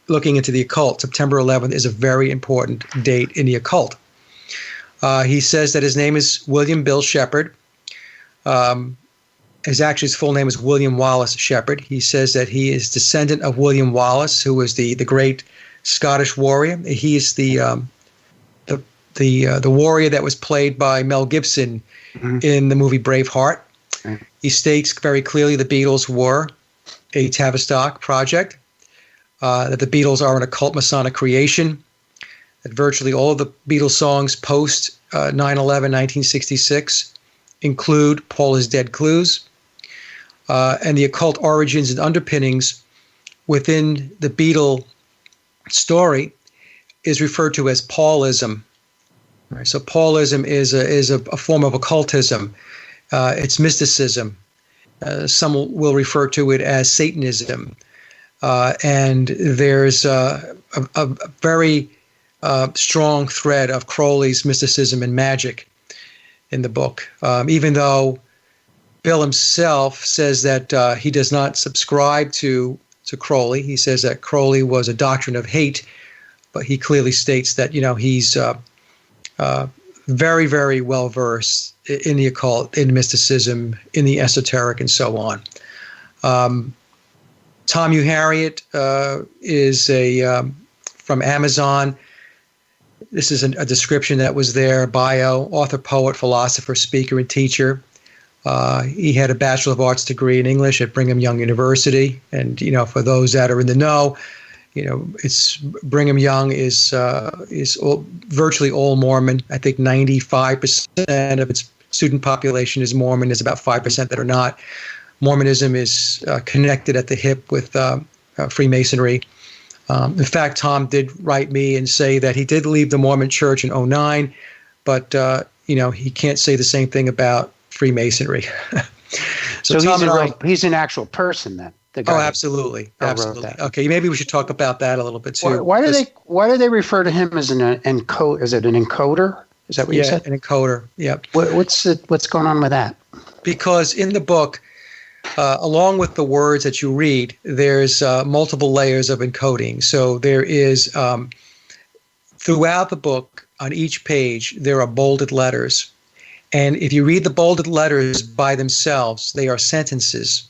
looking into the occult, September 11th is a very important date in the occult. He says that his name is William Bill Shepard. His full name is William Wallace Shepard. He says that he is descendant of William Wallace, who was the great Scottish warrior. He is the warrior that was played by Mel Gibson in the movie Braveheart. He states very clearly the Beatles were a Tavistock project, that the Beatles are an occult Masonic creation, that virtually all of the Beatles songs post 9/11, 1966 include Paul is Dead clues, and the occult origins and underpinnings within the Beatle story is referred to as Paulism. Right, so Paulism is a form of occultism. It's mysticism. Some will refer to it as Satanism. And there's a very strong thread of Crowley's mysticism and magic in the book. Even though Bill himself says that he does not subscribe to Crowley. He says that Crowley was a doctrine of hate, but he clearly states that, he's very, very well versed in the occult, in mysticism, in the esoteric, and so on. Tom Hugh Harriet is from Amazon. This is a description that was there: bio, author, poet, philosopher, speaker, and teacher. He had a Bachelor of Arts degree in English at Brigham Young University. And, for those that are in the know, it's Brigham Young is virtually all Mormon. I think 95% of its student population is Mormon. There's about 5% that are not. Mormonism is connected at the hip with Freemasonry. In fact, Tom did write me and say that he did leave the Mormon Church in 2009, but he can't say the same thing about Freemasonry. So he's an actual person then. Oh, absolutely, absolutely. Okay, maybe we should talk about that a little bit too. Why do they refer to him as an encoder? Is it an encoder? Is that what you said? An encoder. Yeah. What's going on with that? Because in the book, along with the words that you read, there's multiple layers of encoding. So there is, throughout the book, on each page, there are bolded letters. And if you read the bolded letters by themselves, they are sentences.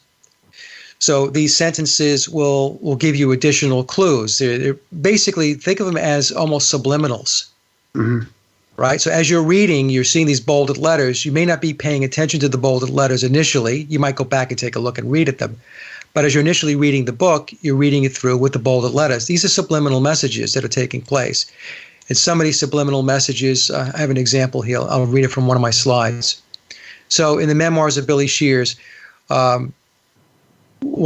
So these sentences will give you additional clues. They're basically, think of them as almost subliminals. Mm-hmm. Right? So as you're reading, you're seeing these bolded letters. You may not be paying attention to the bolded letters initially. You might go back and take a look and read at them. But as you're initially reading the book, you're reading it through with the bolded letters. These are subliminal messages that are taking place. And some of these subliminal messages, I have an example here. I'll read it from one of my slides. So in the Memoirs of Billy Shears, one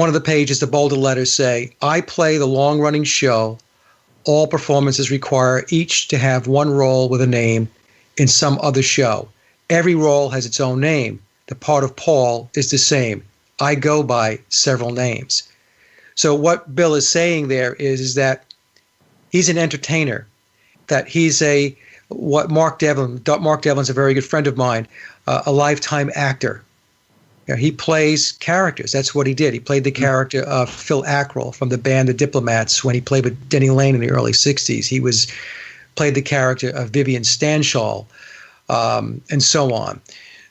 of the pages, the bolded letters say, I play the long-running show. All performances require each to have one role with a name in some other show. Every role has its own name. The part of Paul is the same. I go by several names. So what Bill is saying there is that he's an entertainer, that he's Mark Devlin's a very good friend of mine, a lifetime actor. You know, he plays characters. That's what he did. He played the character of Phil Ackrell from the band The Diplomats when he played with Denny Lane in the early 60s. He played the character of Vivian Stanshall, and so on.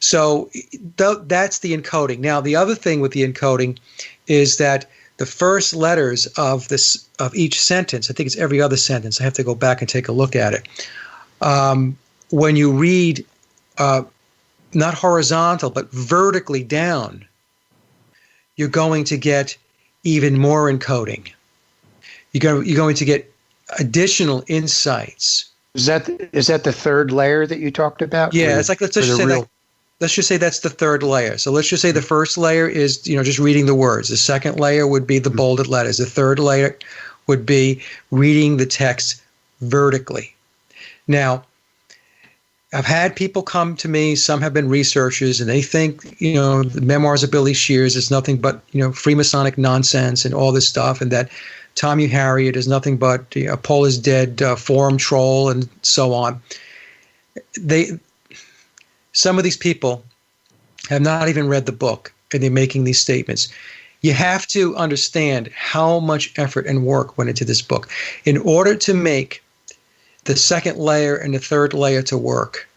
So that's the encoding. Now, the other thing with the encoding is that the first letters of each sentence, I think it's every other sentence. I have to go back and take a look at it. When you read not horizontal, but vertically down, you're going to get even more encoding. You're going to get additional insights. Is that the third layer that you talked about? Yeah, it's like let's just say that's the third layer. So let's just say the first layer is just reading the words. The second layer would be the bolded letters. The third layer would be reading the text vertically. Now, I've had people come to me, some have been researchers, and they think, the Memoirs of Billy Shears is nothing but, Freemasonic nonsense and all this stuff, and that Tom U. Harriet is nothing but Paul is dead, form troll, and so on. Some of these people have not even read the book, and they're making these statements. You have to understand how much effort and work went into this book. In order to make the second layer and the third layer to work,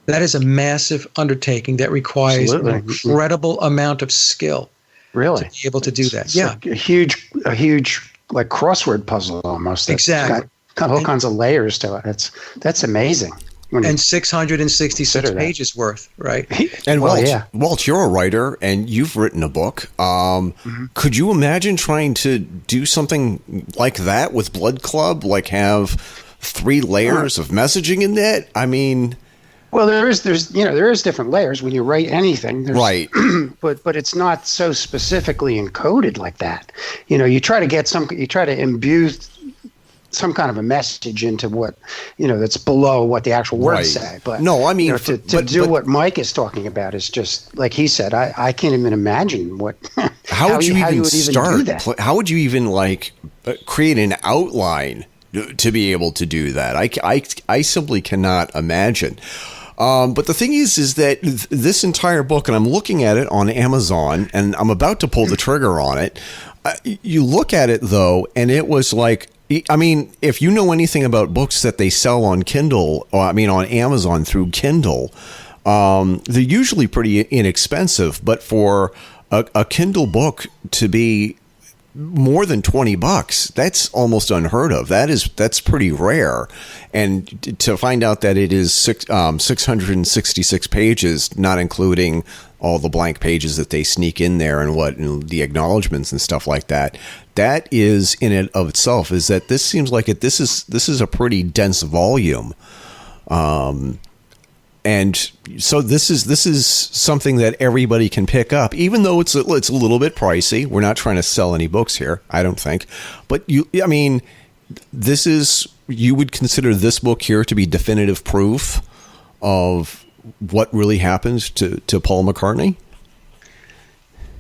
that is a massive undertaking that requires an incredible amount of skill. Really? To be able to do that. It's yeah. Like a huge like crossword puzzle almost. Exactly. Got all kinds of layers to it. That's amazing. And 666 pages worth, right? And Walt, you're a writer and you've written a book. Could you imagine trying to do something like that with Blood Club? Like have 3 layers of messaging in that? I mean, well, there is different layers when you write anything, right? but it's not so specifically encoded like that. You try to imbue some kind of a message into what that's below what the actual words say. But no, I mean to do what Mike is talking about is just like he said. I can't even imagine what. How would you even start? Do that. How would you even create an outline to be able to do that? I simply cannot imagine. But the thing is that this entire book, and I'm looking at it on Amazon, and I'm about to pull the trigger on it. You look at it though, and it was like. I mean, if you know anything about books that they sell on Kindle, on Amazon through Kindle, they're usually pretty inexpensive. But for a Kindle book to be more than $20, that's almost unheard of. That's pretty rare. And to find out that it is 666 pages, not including all the blank pages that they sneak in there and the acknowledgments and stuff like that. That is in and of itself is that this seems like this is a pretty dense volume. And so this is something that everybody can pick up, even though it's a little bit pricey. We're not trying to sell any books here, I don't think. But you would consider this book here to be definitive proof of what really happened to Paul McCartney?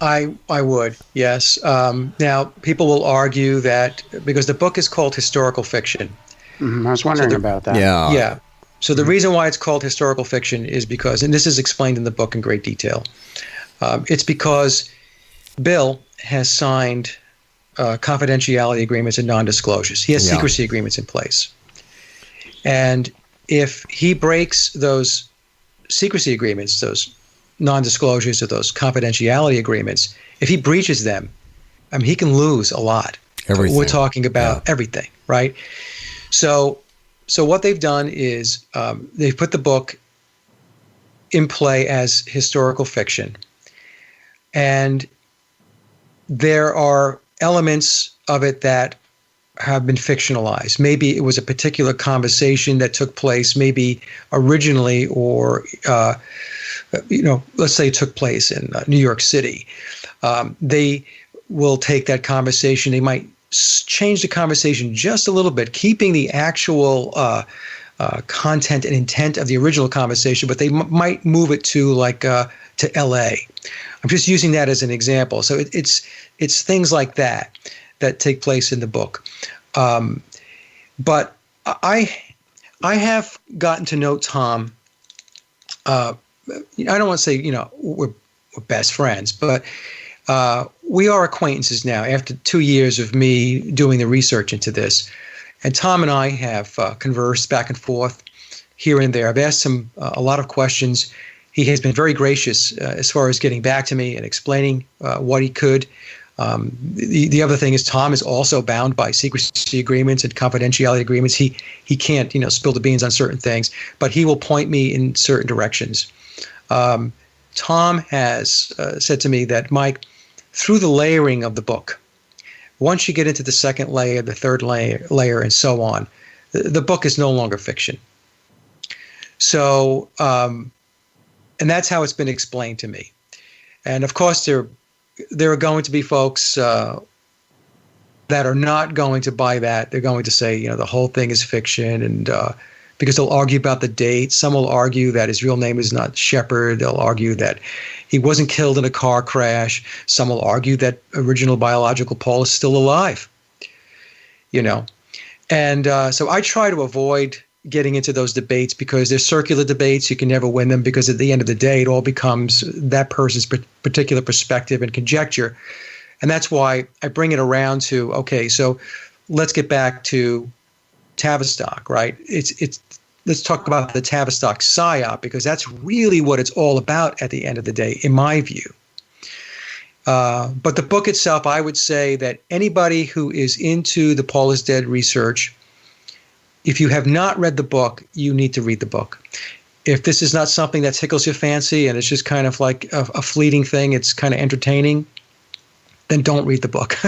I would, yes. Now, people will argue that because the book is called historical fiction. I was wondering about that. Yeah. So the reason why it's called historical fiction is because, and this is explained in the book in great detail, it's because Bill has signed confidentiality agreements and non-disclosures. He has secrecy agreements in place. And if he breaks those secrecy agreements, those non-disclosures or those confidentiality agreements, if he breaches them, I mean, he can lose a lot. Everything. We're talking about everything, right? So what they've done is they've put the book in play as historical fiction. And there are elements of it that have been fictionalized. Maybe it was a particular conversation that took place, maybe originally, or let's say it took place in New York City. They will take that conversation. They might change the conversation just a little bit, keeping the actual content and intent of the original conversation, but they might move it to to L.A. I'm just using that as an example. So it's things like that take place in the book. But I have gotten to know Tom. I don't want to say we're best friends, but we are acquaintances now after 2 years of me doing the research into this. And Tom and I have conversed back and forth here and there. I've asked him a lot of questions. He has been very gracious as far as getting back to me and explaining what he could. The other thing is Tom is also bound by secrecy agreements and confidentiality agreements. He can't spill the beans on certain things, but he will point me in certain directions. Tom has said to me that, Mike, through the layering of the book, once you get into the second layer, the third layer, and so on, the book is no longer fiction. So, and that's how it's been explained to me. And of course, there are going to be folks that are not going to buy that. They're going to say, the whole thing is fiction, and because they'll argue about the date. Some will argue that his real name is not Shepard. They'll argue that he wasn't killed in a car crash. Some will argue that original biological Paul is still alive. And so I try to avoid getting into those debates because they're circular debates. You can never win them because at the end of the day, it all becomes that person's particular perspective and conjecture. And that's why I bring it around to, okay, so let's get back to Tavistock, right? Let's talk about the Tavistock psyop, because that's really what it's all about at the end of the day, in my view. But the book itself, I would say that anybody who is into the Paul is Dead research, if you have not read the book, you need to read the book. If this is not something that tickles your fancy and it's just kind of like a fleeting thing, it's kind of entertaining, then don't read the book.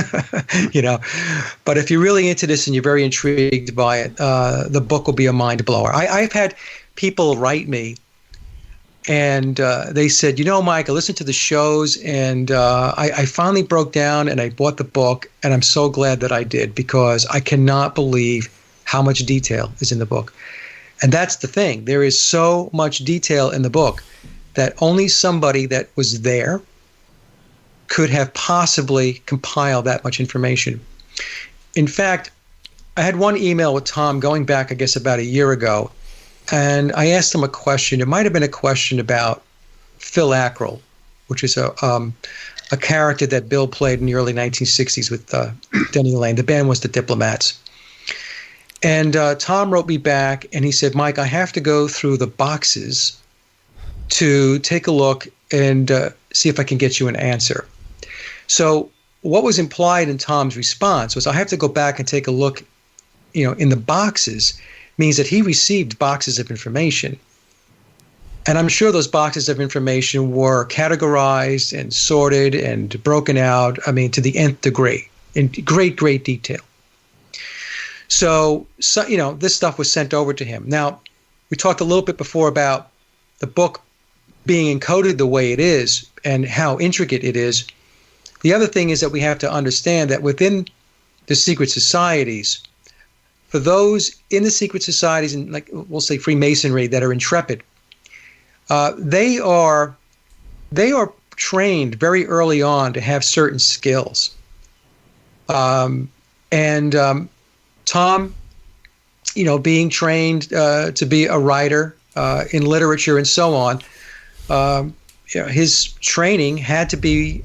But if you're really into this and you're very intrigued by it, the book will be a mind blower. I've had people write me and they said, Mike, I listened to the shows and I finally broke down and I bought the book, and I'm so glad that I did, because I cannot believe how much detail is in the book. And that's the thing. There is so much detail in the book that only somebody that was there could have possibly compiled that much information. In fact, I had one email with Tom going back, I guess, about a year ago, and I asked him a question. It might have been a question about Phil Ackrell, which is a character that Bill played in the early 1960s with Denny Lane. The band was the Diplomats. And Tom wrote me back, and he said, Mike, I have to go through the boxes to take a look and see if I can get you an answer. So what was implied in Tom's response was, I have to go back and take a look, in the boxes, means that he received boxes of information. And I'm sure those boxes of information were categorized and sorted and broken out, to the nth degree, in great, great detail. So, this stuff was sent over to him. Now, we talked a little bit before about the book being encoded the way it is and how intricate it is. The other thing is that we have to understand that within the secret societies, for those in the secret societies, and like we'll say Freemasonry, that are intrepid, they are trained very early on to have certain skills. Tom being trained to be a writer in literature and so on, his training had to be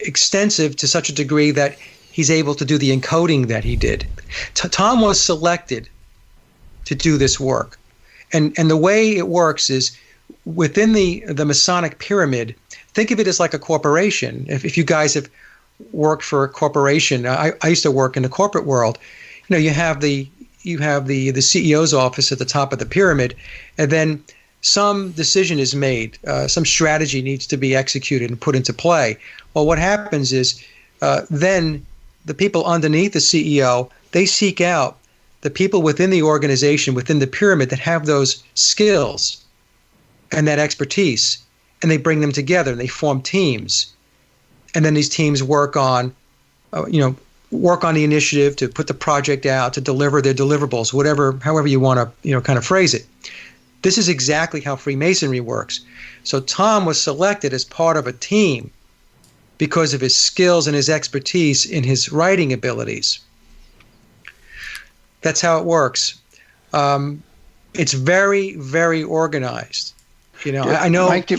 extensive to such a degree that he's able to do the encoding that he did. Tom was selected to do this work. And the way it works is within the Masonic pyramid, think of it as like a corporation. If you guys have worked for a corporation, I used to work in the corporate world. You have the CEO's office at the top of the pyramid, and then some decision is made, some strategy needs to be executed and put into play. Well, what happens is then the people underneath the CEO, they seek out the people within the organization, within the pyramid that have those skills and that expertise, and they bring them together and they form teams. And then these teams work on, work on the initiative to put the project out, to deliver their deliverables, however you want to, kind of phrase it. This is exactly how Freemasonry works. So Tom was selected as part of a team because of his skills and his expertise in his writing abilities. That's how it works. It's very, very organized. I know. Mike,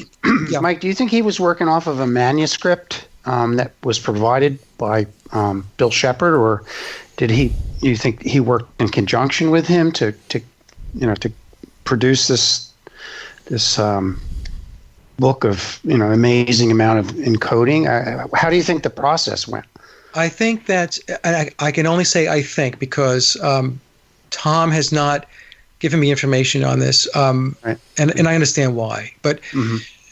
Mike, do you think he was working off of a manuscript that was provided by Bill Shepard, or you think he worked in conjunction with him to produce this book of amazing amount of encoding? How do you think the process went? I think that, and I can only say I think because Tom has not given me information on this, right. and I understand why. But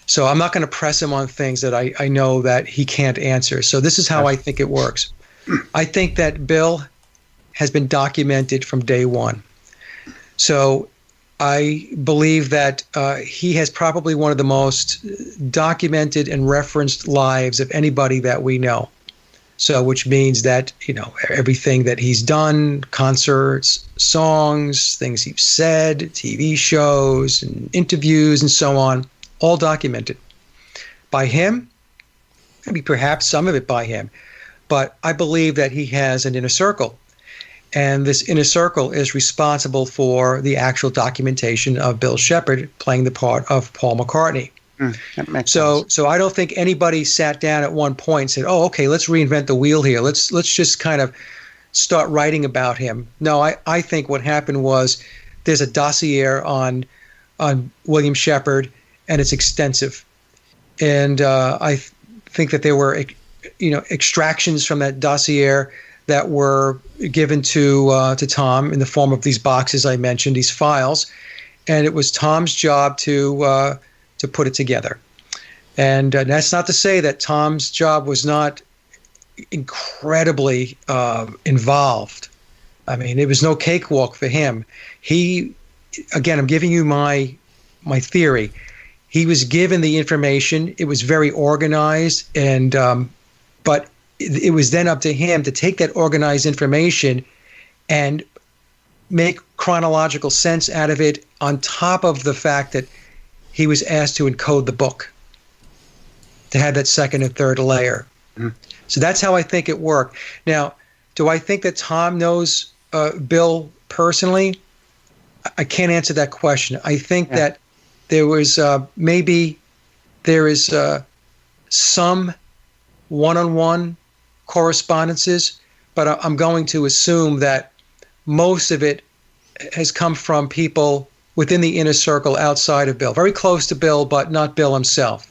so I'm not going to press him on things that I know that he can't answer. So this is how I think it works. I think that Bill has been documented from day one. So I believe that he has probably one of the most documented and referenced lives of anybody that we know. So, which means that, everything that he's done, concerts, songs, things he's said, TV shows and interviews and so on, all documented by him, maybe perhaps some of it by him. But I believe that he has an inner circle. And this inner circle is responsible for the actual documentation of Bill Shepard playing the part of Paul McCartney. That makes sense. So I don't think anybody sat down at one point and said, "Oh, okay, let's reinvent the wheel here. Let's just kind of start writing about him." No, I think what happened was there's a dossier on William Shepard, and it's extensive. And I think that there were extractions from that dossier that were given to Tom in the form of these boxes I mentioned, these files, and it was Tom's job to put it together. And that's not to say that Tom's job was not incredibly involved. I mean, it was no cakewalk for him. Again, I'm giving you my theory. He was given the information. It was very organized, and but it was then up to him to take that organized information and make chronological sense out of it, on top of the fact that he was asked to encode the book, to have that second and third layer. So that's how I think it worked. Now, do I think that Tom knows Bill personally? I can't answer that question. I think that there was maybe there is some one-on-one correspondences, but I'm going to assume that most of it has come from people within the inner circle outside of Bill, very close to Bill, but not Bill himself.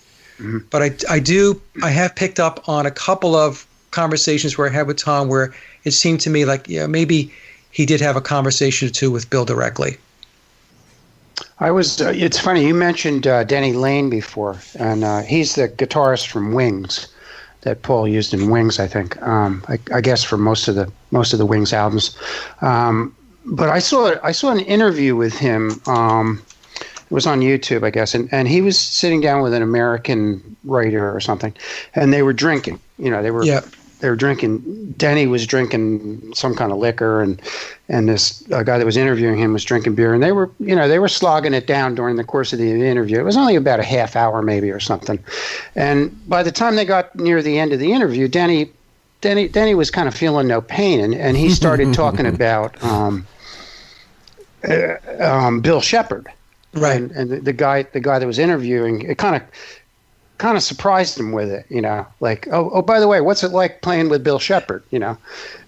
But I have picked up on a couple of conversations where I had with Tom where it seemed to me like, maybe he did have a conversation or two with Bill directly. It's funny, you mentioned Denny Lane before, and he's the guitarist from Wings that Paul used in Wings, I think. I guess for most of the Wings albums. But I saw an interview with him. It was on YouTube, I guess, and he was sitting down with an American writer or something, and they were drinking. They were drinking. Denny was drinking some kind of liquor, and this guy that was interviewing him was drinking beer, and they were slogging it down during the course of the interview. It was only about a half hour, maybe, or something. And by the time they got near the end of the interview, Denny was kind of feeling no pain, and he started talking about Bill Shepherd. Right. And the guy that was interviewing, it kind of surprised him with it, like, oh, by the way, what's it like playing with Bill Shepherd,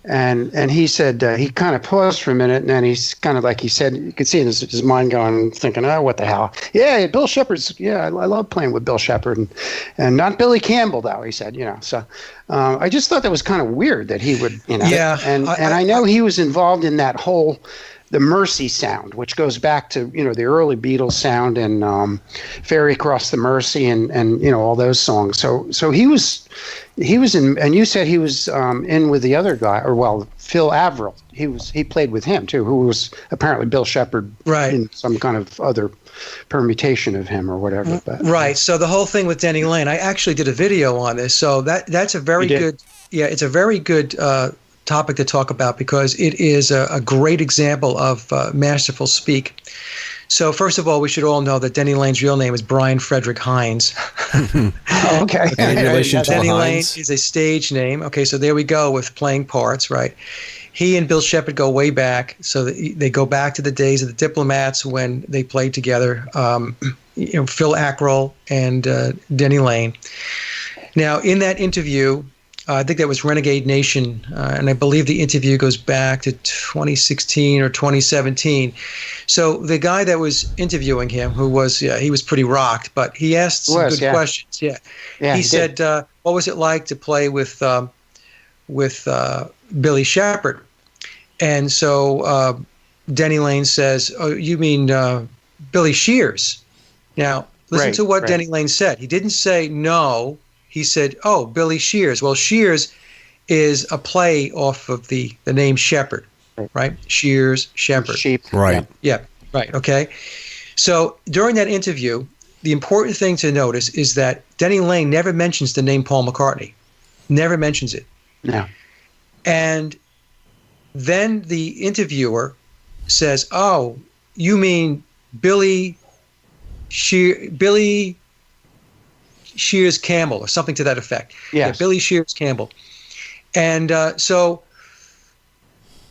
and he said, he kind of paused for a minute, and then he's kind of like, he said, you could see in his mind going, thinking, oh, what the hell? Yeah, Bill Shepherd's, I love playing with Bill Shepherd, and not Billy Campbell, though, he said, so I just thought that was kind of weird that he would, Yeah. and I know he was involved in that whole, the Mercy sound, which goes back to the early Beatles sound and Ferry Across the Mersey and all those songs. So he was in, and you said he was in with the other guy, or Phil Averill. He played with him too, who was apparently Bill Shepherd, right, in some kind of other permutation of him or whatever. But, right. So the whole thing with Denny Lane, I actually did a video on this. So that's a very good. Yeah, it's a very good topic to talk about because it is a great example of masterful speak. So first of all, we should all know that Denny Lane's real name is Brian Frederick Hines. Okay. And in relation to Denny Lane Hines? is a stage name. Okay, so there we go with playing parts, right? He and Bill Shepherd go way back. So they go back to the days of the Diplomats when they played together, Phil Averill and Denny Lane. Now, in that interview, I think that was Renegade Nation, and I believe the interview goes back to 2016 or 2017. So the guy that was interviewing him, who was, he was pretty rocked, but he asked some good questions. Yeah, he said, what was it like to play with Billy Shepherd? And so Denny Lane says, oh, you mean Billy Shears? Now, listen to what Denny Lane said. He didn't say no. He said, oh, Billy Shears. Well, Shears is a play off of the name Shepherd, right? Shears, Shepherd. Sheep. Right. Yeah, right, okay. So during that interview, the important thing to notice is that Denny Lane never mentions the name Paul McCartney. Never mentions it. No. And then the interviewer says, oh, you mean Billy Shears Campbell, or something to that effect. Yes. Yeah, Billy Shears Campbell. And so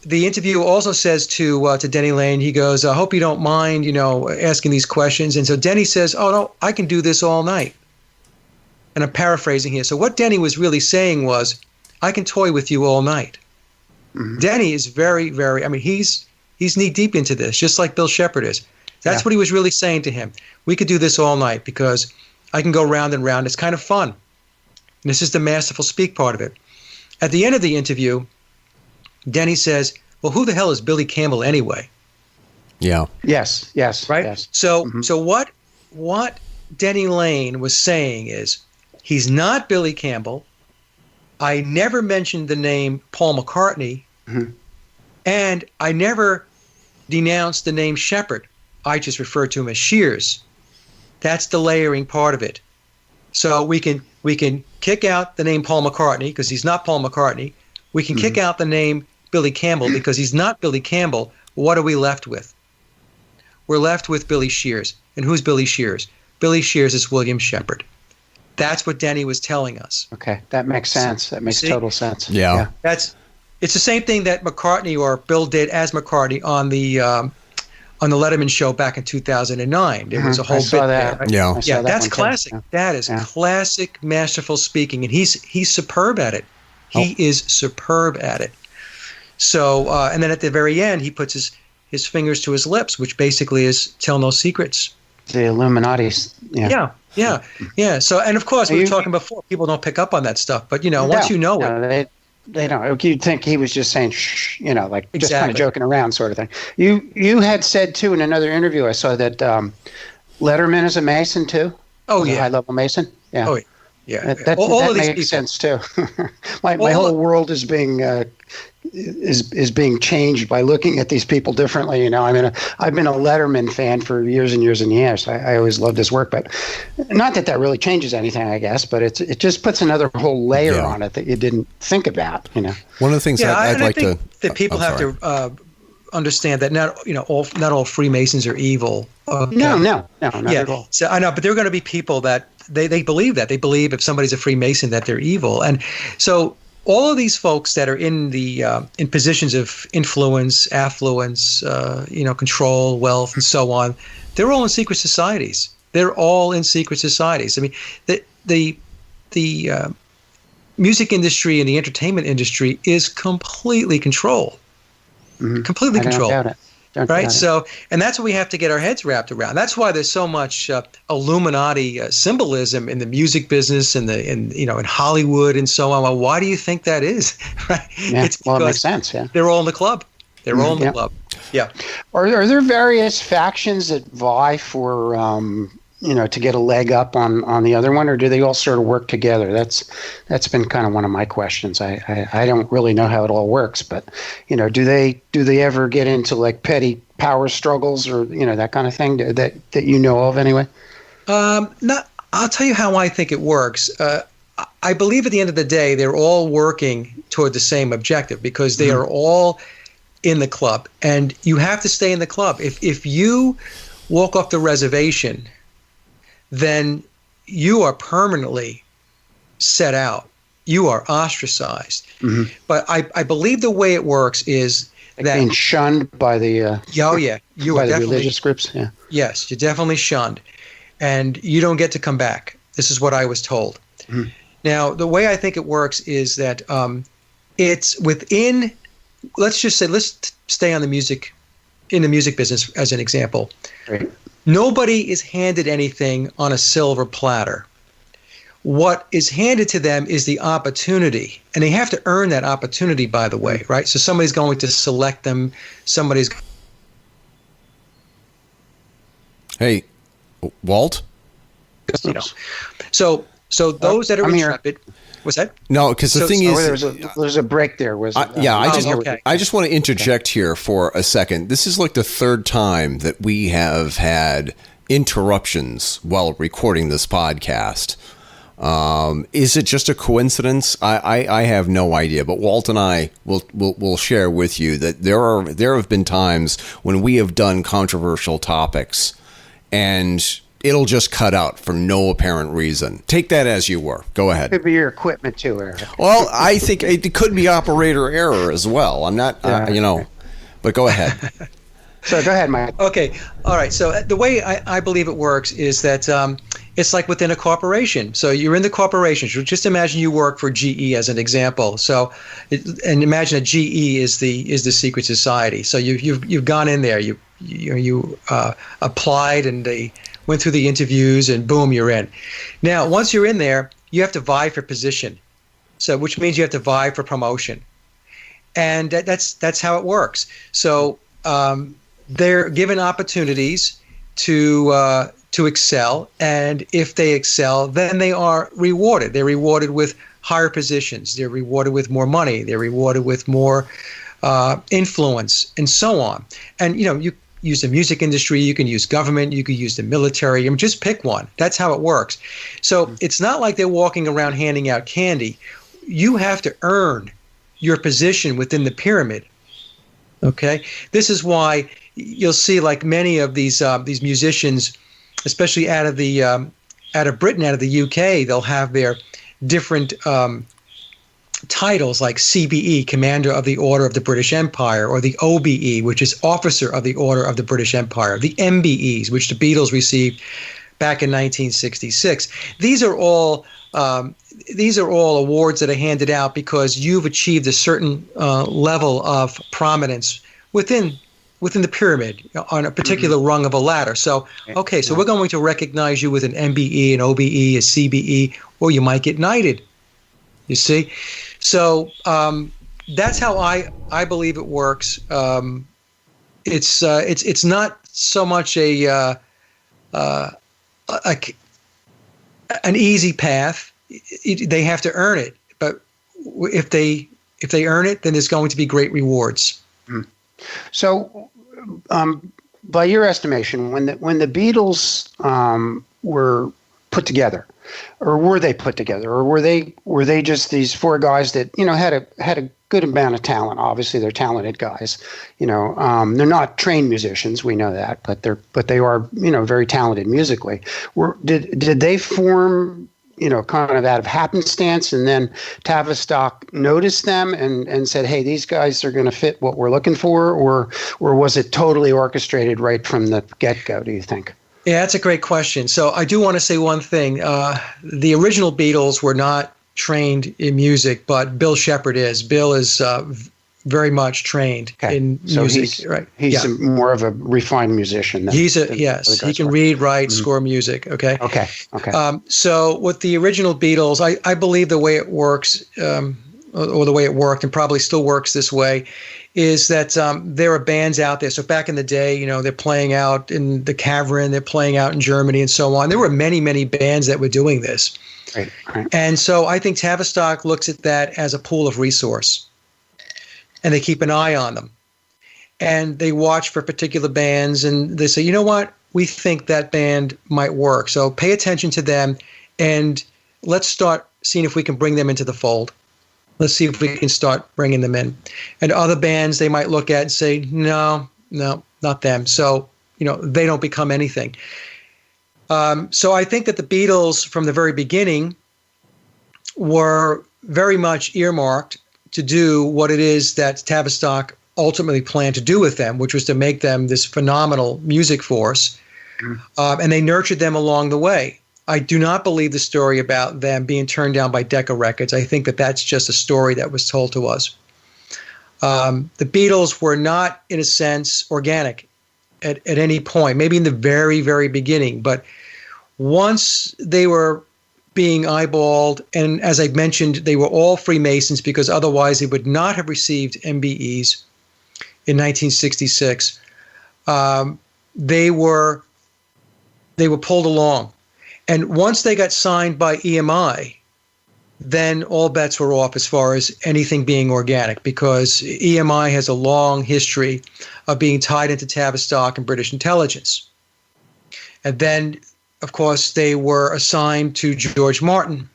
the interviewer also says to Denny Lane, he goes, I hope you don't mind, asking these questions. And so Denny says, oh, no, I can do this all night. And I'm paraphrasing here. So what Denny was really saying was, I can toy with you all night. Mm-hmm. Denny is very, very, he's knee deep into this, just like Bill Shepherd is. That's what he was really saying to him. We could do this all night because I can go round and round. It's kind of fun. And this is the masterful speak part of it. At the end of the interview, Denny says, well, who the hell is Billy Campbell anyway? Yeah. Yes. Right? Yes. So what Denny Lane was saying is, he's not Billy Campbell. I never mentioned the name Paul McCartney. Mm-hmm. And I never denounced the name Shepherd. I just referred to him as Shears. That's the layering part of it. So we can kick out the name Paul McCartney because he's not Paul McCartney. We can kick out the name Billy Campbell because he's not Billy Campbell. What are we left with? We're left with Billy Shears. And who's Billy Shears? Billy Shears is William Shepherd. That's what Denny was telling us. Okay, that makes sense. That makes total sense. Yeah. It's the same thing that McCartney or Bill did as McCartney on the Letterman show back in 2009. There was a whole bit there. Right? Yeah, that's classic. Yeah. That is classic masterful speaking, and he's superb at it. He is superb at it. So, and then at the very end, he puts his fingers to his lips, which basically is tell no secrets. The Illuminati's. Yeah. So, and of course, we were talking before, people don't pick up on that stuff, but once you know it. They don't. You'd think he was just saying, shh, like just kind of joking around sort of thing. You had said, too, in another interview I saw that Letterman is a Mason, too. Oh, yeah. A high-level Mason. Yeah. Oh, yeah. That makes sense, too. my whole world is being changed by looking at these people differently. I've been a Letterman fan for years and years and years. I always loved his work, but not that really changes anything, I guess. But it just puts another whole layer on it that you didn't think about. One of the things I'd like to that people have to understand that not all Freemasons are evil. No, not at all. So I know, but there are going to be people that they believe that. They believe if somebody's a Freemason that they're evil, and so all of these folks that are in the in positions of influence, affluence, control, wealth, and so on, they're all in secret societies. They're all in secret societies. I mean, the music industry and the entertainment industry is completely controlled. Completely controlled. Don't doubt it. Right. So, and that's what we have to get our heads wrapped around. That's why there's so much Illuminati symbolism in the music business and in Hollywood and so on. Well, why do you think that is? Right. Yeah. It makes sense. Yeah. They're all in the club. They're all in the club. Yeah. Are there various factions that vie for to get a leg up on the other one, or do they all sort of work together? That's been kind of one of my questions. I don't really know how it all works, but do they ever get into like petty power struggles or that kind of thing that you know of anyway? I'll tell you how I think it works. I believe at the end of the day they're all working toward the same objective because they are all in the club, and you have to stay in the club. If you walk off the reservation, then you are permanently set out. You are ostracized. But I believe the way it works is that being shunned by the you are definitely religious groups. Yeah. Yes, you're definitely shunned, and you don't get to come back. This is what I was told. Now, the way I think it works is that it's within. Let's stay on in the music business as an example. Right. Nobody is handed anything on a silver platter. What is handed to them is the opportunity, and they have to earn that opportunity, by the way, right? So somebody's going to select them. Hey, Walt? So those that are intrepid. What's that? No, because the thing is, there's a break there. I just want to interject here for a second. This is like the third time that we have had interruptions while recording this podcast. Is it just a coincidence? I have no idea. But Walt and I will share with you that there have been times when we have done controversial topics, and it'll just cut out for no apparent reason. Take that as you were. Go ahead. Could be your equipment too, Eric. Well, I think it could be operator error as well. I'm not, but go ahead. So go ahead, Mike. Okay. All right. So the way I believe it works is that it's like within a corporation. So you're in the corporation. So just imagine you work for GE as an example. So, and imagine that GE is the secret society. So you've gone in there. You applied and they went through the interviews, and boom, you're in. Now, once you're in there, you have to vie for position. So, which means you have to vie for promotion, and that's how it works. So, they're given opportunities to excel, and if they excel, then they are rewarded. They're rewarded with higher positions. They're rewarded with more money. They're rewarded with more influence, and so on. And you use the music industry, you can use government, you can use the military. Just pick one. That's how it works. So it's not like they're walking around handing out candy. You have to earn your position within the pyramid. Okay? This is why you'll see like many of these musicians, especially out of Britain, out of the UK, they'll have their different titles like CBE, Commander of the Order of the British Empire, or the OBE, which is Officer of the Order of the British Empire, the MBEs, which the Beatles received back in 1966. These are all awards that are handed out because you've achieved a certain level of prominence within the pyramid on a particular rung of a ladder. So, okay, so we're going to recognize you with an MBE, an OBE, a CBE, or you might get knighted. You see? So that's how I believe it works. It's not so much an easy path. They have to earn it. But if they earn it, then there's going to be great rewards. So, by your estimation, when the Beatles were put together, or were they put together, or were they just these four guys that had a good amount of talent? Obviously, they're talented guys. They're not trained musicians, we know that, but they are very talented musically. Did they form kind of out of happenstance, and then Tavistock noticed them and said, hey, these guys are going to fit what we're looking for, or was it totally orchestrated right from the get-go, do you think? Yeah, that's a great question. So I do want to say one thing. The original Beatles were not trained in music, but Bill Shepherd is. Bill is very much trained in music. Right? He's more of a refined musician. He can read, write, score music. Okay. Okay. So with the original Beatles, I believe the way it works, or the way it worked, and probably still works this way, is that there are bands out there. So back in the day, they're playing out in the Cavern, they're playing out in Germany, and so on. There were many, many bands that were doing this. Right. And so I think Tavistock looks at that as a pool of resource, and they keep an eye on them. And they watch for particular bands, and they say, you know what? We think that band might work. So pay attention to them, and let's start seeing if we can bring them into the fold. Let's see if we can start bringing them in. And other bands they might look at and say, no, not them. So, they don't become anything. So I think that the Beatles from the very beginning were very much earmarked to do what it is that Tavistock ultimately planned to do with them, which was to make them this phenomenal music force. And they nurtured them along the way. I do not believe the story about them being turned down by Decca Records. I think that that's just a story that was told to us. The Beatles were not, in a sense, organic at any point, maybe in the very, very beginning. But once they were being eyeballed, and as I mentioned, they were all Freemasons because otherwise they would not have received MBEs in 1966. They were pulled along. And once they got signed by EMI, then all bets were off as far as anything being organic, because EMI has a long history of being tied into Tavistock and British intelligence. And then, of course, they were assigned to George Martin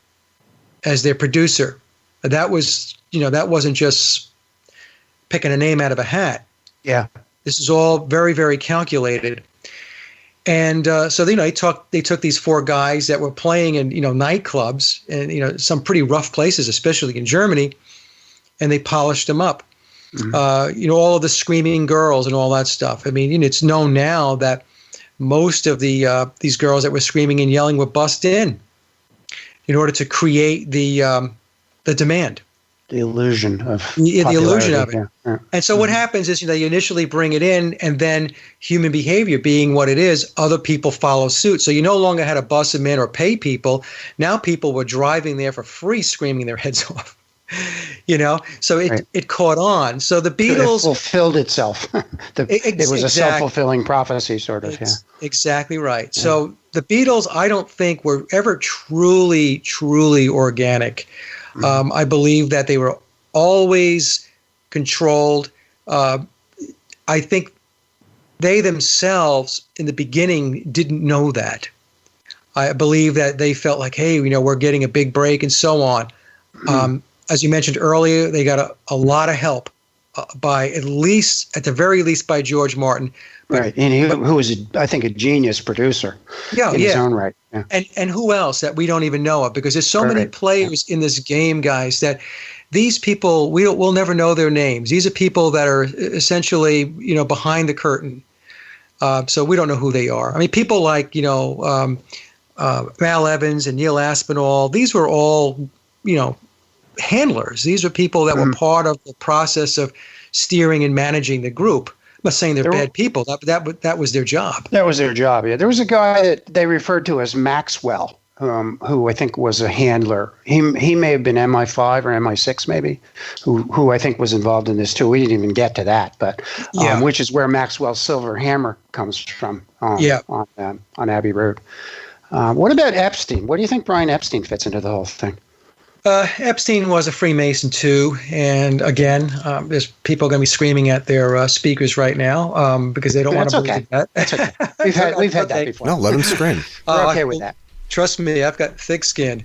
as their producer. That was, that wasn't just picking a name out of a hat. Yeah. This is all very, very calculated. And so they took these four guys that were playing in nightclubs and some pretty rough places, especially in Germany, and they polished them up. Mm-hmm. All of the screaming girls and all that stuff. I mean, it's known now that most of these girls that were screaming and yelling were bussed in order to create the demand. The illusion of the illusion of it. Yeah. And so what happens is they initially bring it in, and then human behavior being what it is, other people follow suit. So you no longer had to bus them in or pay people. Now people were driving there for free, screaming their heads off. So it caught on. So the Beatles it fulfilled itself. It was a self-fulfilling prophecy, sort of. Exactly right. Yeah. So the Beatles, I don't think were ever truly, truly organic. I believe that they were always controlled. I think they themselves in the beginning didn't know that. I believe that they felt like, hey, we're getting a big break and so on. As you mentioned earlier, they got a lot of help by at the very least by George Martin. Right, and who was, I think, a genius producer in his own right. Yeah. And who else that we don't even know of? Because there's so many players in this game, guys, that these people, we'll never know their names. These are people that are essentially, behind the curtain. So we don't know who they are. I mean, people like, Mal Evans and Neil Aspinall, these were all, handlers. These are people that were part of the process of steering and managing the group. I'm not saying they're bad people. That was their job. That was their job, yeah. There was a guy that they referred to as Maxwell, who I think was a handler. He may have been MI5 or MI6 maybe, who I think was involved in this too. We didn't even get to that, but which is where Maxwell's silver hammer comes from on Abbey Road. What about Epstein? What do you think Brian Epstein fits into the whole thing? Epstein was a Freemason too, and again, there's people going to be screaming at their speakers right now because they don't want to believe that. That's okay. We've had that before. No, let them scream. We're okay with that. Trust me, I've got thick skin.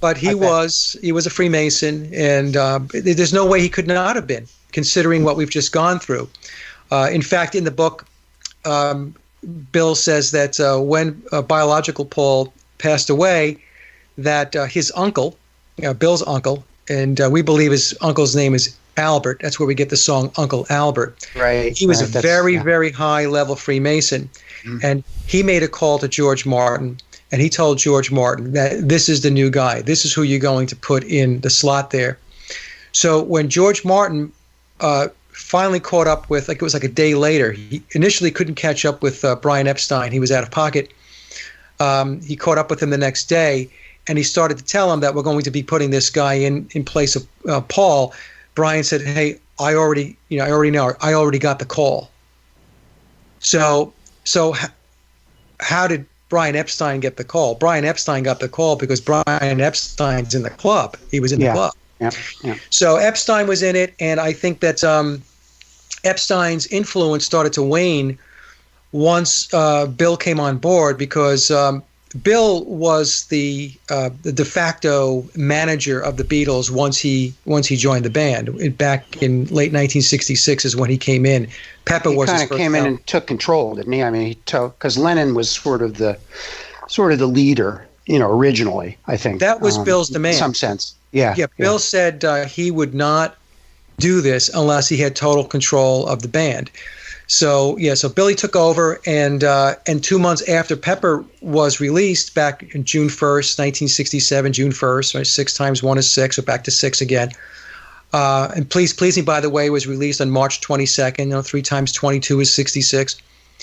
But he was a Freemason, and there's no way he could not have been, considering what we've just gone through. In fact, in the book, Bill says that when biological Paul passed away, that his uncle, Bill's uncle, and we believe his uncle's name is Albert. That's where we get the song Uncle Albert. Right. He was a very high-level Freemason. And he made a call to George Martin, and he told George Martin that this is the new guy. This is who you're going to put in the slot there. So when George Martin finally caught up with, it was like a day later, he initially couldn't catch up with Brian Epstein. He was out of pocket. He caught up with him the next day, and he started to tell him that we're going to be putting this guy in place of Paul. Brian said, "Hey, I already got the call." So how did Brian Epstein get the call? Brian Epstein got the call because Brian Epstein's in the club. He was in the club. Yeah. So Epstein was in it, and I think that Epstein's influence started to wane once Bill came on board, because Bill was the de facto manager of the Beatles once he joined the band. Back in late 1966 is when he came in. Pepper was his first. He kind of came in and took control, didn't he? I mean, he took, because Lennon was sort of the leader, originally. I think that was Bill's demand. In some sense, yeah. Bill said he would not do this unless he had total control of the band. So Billy took over, and 2 months after Pepper was released, back in June 1st, 1967, June 1st, right, 6 times 1 is 6, so back to 6 again. And Please Me, by the way, was released on March 22nd. 3 times 22 is 66.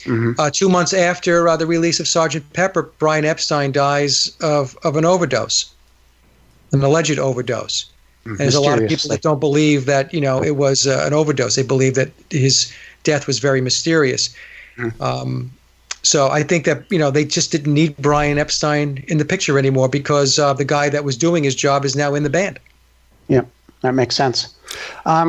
2 months after the release of Sgt. Pepper, Brian Epstein dies of an overdose, an alleged overdose. And there's a lot of people that don't believe that it was an overdose. They believe that his death was very mysterious. So I think that they just didn't need Brian Epstein in the picture anymore, because the guy that was doing his job is now in the band. Yeah, that makes sense.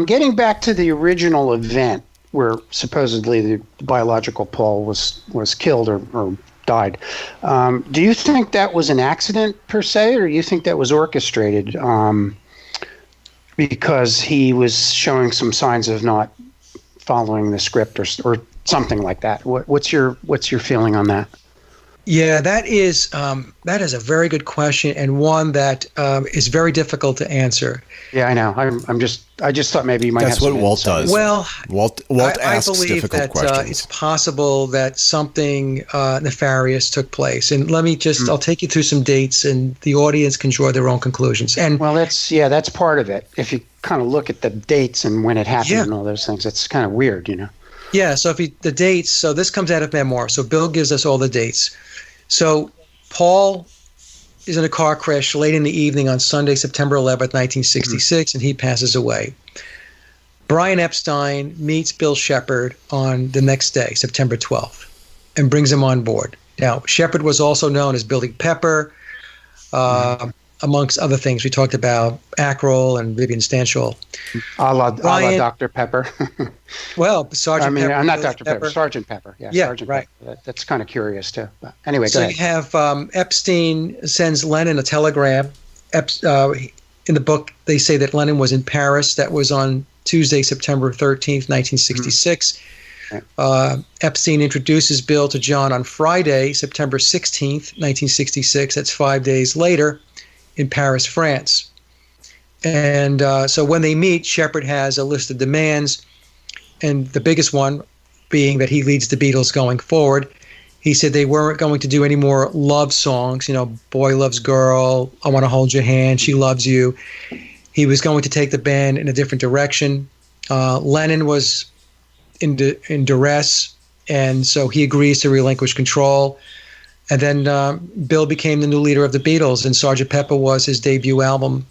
Getting back to the original event where supposedly the biological Paul was killed or died, do you think that was an accident per se, or do you think that was orchestrated? Because he was showing some signs of not following the script or something like that. What's your feeling on that? Yeah, that is a very good question, and one that is very difficult to answer. Yeah, I know. I just thought maybe you might. That's have what Walt does. Well, Walt asks difficult questions. I believe that it's possible that something nefarious took place, and let me just I'll take you through some dates, and the audience can draw their own conclusions. And well, that's part of it. If you kind of look at the dates and when it happened and all those things, it's kind of weird, Yeah. So the dates. So this comes out of Memoir. So Bill gives us all the dates. So Paul is in a car crash late in the evening on Sunday, September 11th, 1966, and he passes away. Brian Epstein meets Bill Shepard on the next day, September 12th, and brings him on board. Now, Shepard was also known as Billy Pepper, amongst other things. We talked about Ackroll and Vivian Stanshall. A la Dr. Pepper. Well, Sergeant Pepper. Not Dr. Pepper, Sergeant Pepper. Yeah, Sergeant right. Pepper. That's kind of curious, too. But anyway, so go ahead. You have Epstein sends Lennon a telegram. In the book, they say that Lennon was in Paris. That was on Tuesday, September 13th, 1966. Epstein introduces Bill to John on Friday, September 16th, 1966. That's 5 days later in Paris, France. And so when they meet, Shepard has a list of demands, and the biggest one being that he leads the Beatles going forward. He said they weren't going to do any more love songs, Boy Loves Girl, I Want to Hold Your Hand, She Loves You. He was going to take the band in a different direction. Lennon was in duress, and so he agrees to relinquish control. And then Bill became the new leader of the Beatles, and Sgt. Pepper was his debut album.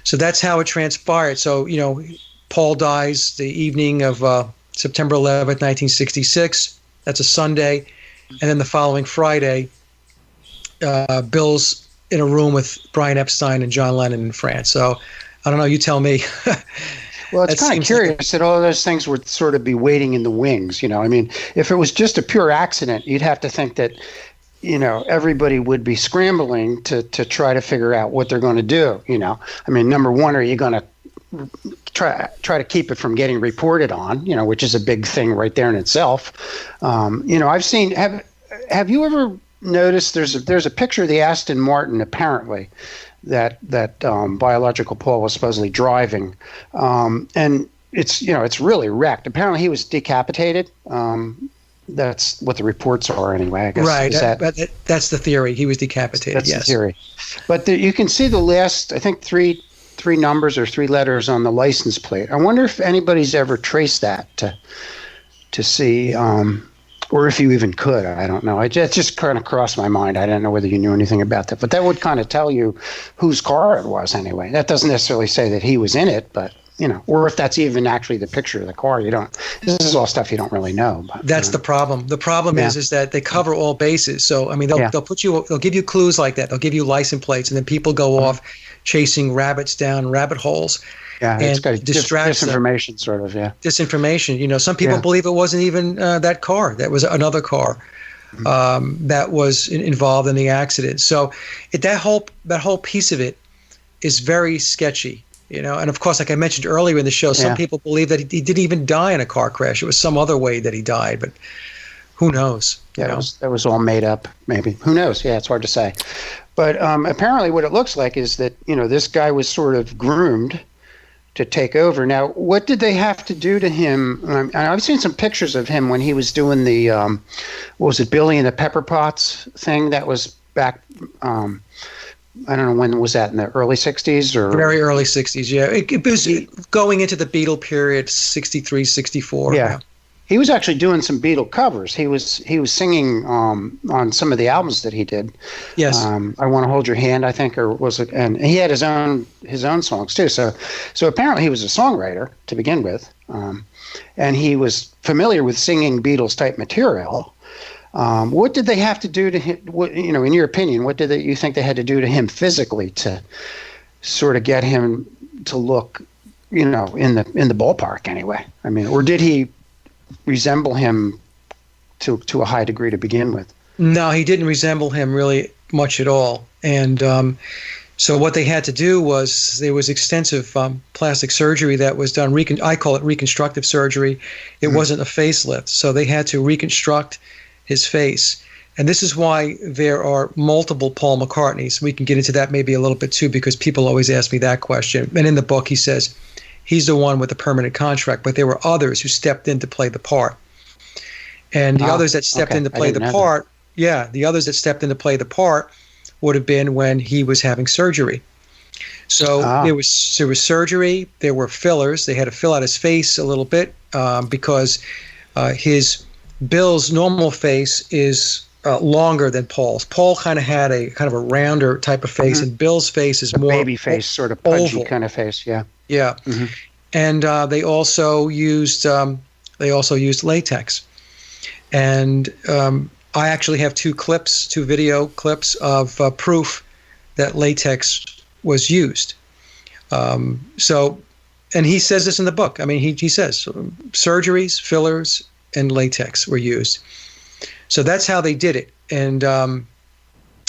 So that's how it transpired. So, Paul dies the evening of September 11th, 1966. That's a Sunday. And then the following Friday, Bill's in a room with Brian Epstein and John Lennon in France. So I don't know, you tell me. Well, it's kind of curious that all those things would sort of be waiting in the wings. I mean, if it was just a pure accident, you'd have to think that, everybody would be scrambling to try to figure out what they're going to do. I mean, number one, are you going to try to keep it from getting reported on, which is a big thing right there in itself. I've seen, have you ever notice there's a picture of the Aston Martin apparently that biological Paul was supposedly driving, and it's really wrecked. Apparently he was decapitated. That's what the reports are anyway, I guess. Right. That's the theory. He was decapitated. That's yes. the theory. But you can see the last, I think, three numbers or three letters on the license plate. I wonder if anybody's ever traced that to see, or if you even could. I don't know. It just kind of crossed my mind. I don't know whether you knew anything about that. But that would kind of tell you whose car it was anyway. That doesn't necessarily say that he was in it, but or if that's even actually the picture of the car. This is all stuff you don't really know. But, that's the problem. The problem is that they cover all bases. So, I mean, they'll give you clues like that. They'll give you license plates, and then people go off chasing rabbits down rabbit holes. Yeah, and it's got disinformation, sort of, Disinformation. Some people believe it wasn't even that car. That was another car that was involved in the accident. So that whole piece of it is very sketchy. And of course, like I mentioned earlier in the show, some people believe that he didn't even die in a car crash. It was some other way that he died, but who knows? That was all made up, maybe. Who knows? Yeah, it's hard to say. But apparently what it looks like is that, this guy was sort of groomed to take over. Now, what did they have to do to him? I've seen some pictures of him when he was doing the, what was it, Billy and the Pepper Pots thing that was back, I don't know, when was that, in the early 60s? Or very early 60s, yeah. It was going into the Beatle period, 63, 64. Yeah. He was actually doing some Beatle covers. He was singing on some of the albums that he did. Yes. I Want to Hold Your Hand, I think, or was it? And he had his own songs too. So apparently he was a songwriter to begin with, and he was familiar with singing Beatles type material. What did they have to do to him? In your opinion, what did you think they had to do to him physically to sort of get him to look, in the ballpark anyway? I mean, or did he resemble him to a high degree to begin with? No, he didn't resemble him really much at all. And so what they had to do was there was extensive plastic surgery that was done. I call it reconstructive surgery. It wasn't a facelift. So they had to reconstruct his face. And this is why there are multiple Paul McCartneys. We can get into that maybe a little bit too, because people always ask me that question. And in the book, he says he's the one with the permanent contract, but there were others who stepped in to play the part. And the others that stepped in to play the part, the others that stepped in to play the part would have been when he was having surgery. So there was surgery, there were fillers. They had to fill out his face a little bit because Bill's normal face is longer than Paul's. Paul kind of had a rounder type of face, and Bill's face is more baby face, sort of pudgy oval kind of face. Yeah. Yeah. Mm-hmm. And they also used latex. And I actually have two video clips of proof that latex was used. And he says this in the book. I mean, he says surgeries, fillers, and latex were used. So that's how they did it. And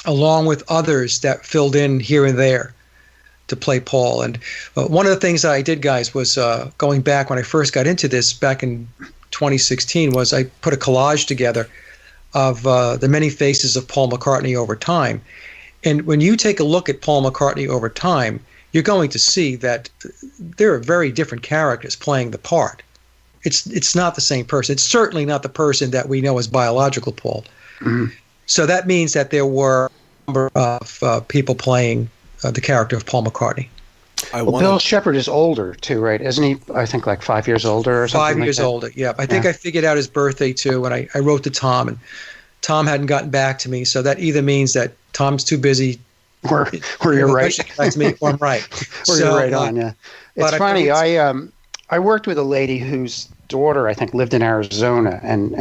along with others that filled in here and there to play Paul. And one of the things that I did, guys, was going back when I first got into this back in 2016 was I put a collage together of the many faces of Paul McCartney over time. And when you take a look at Paul McCartney over time, you're going to see that there are very different characters playing the part. It's not the same person. It's certainly not the person that we know as biological Paul. Mm-hmm. So that means that there were a number of people playing the character of Paul McCartney. Bill Shepherd is older too, right? Isn't he? I think like 5 years older or something. 5 years older, yeah. I think I figured out his birthday too, and I wrote to Tom, and Tom hadn't gotten back to me. So that either means that Tom's too busy, or you're right, back to me, or I'm right. Or you're right on, yeah. It's funny. I worked with a lady whose daughter, I think, lived in Arizona, and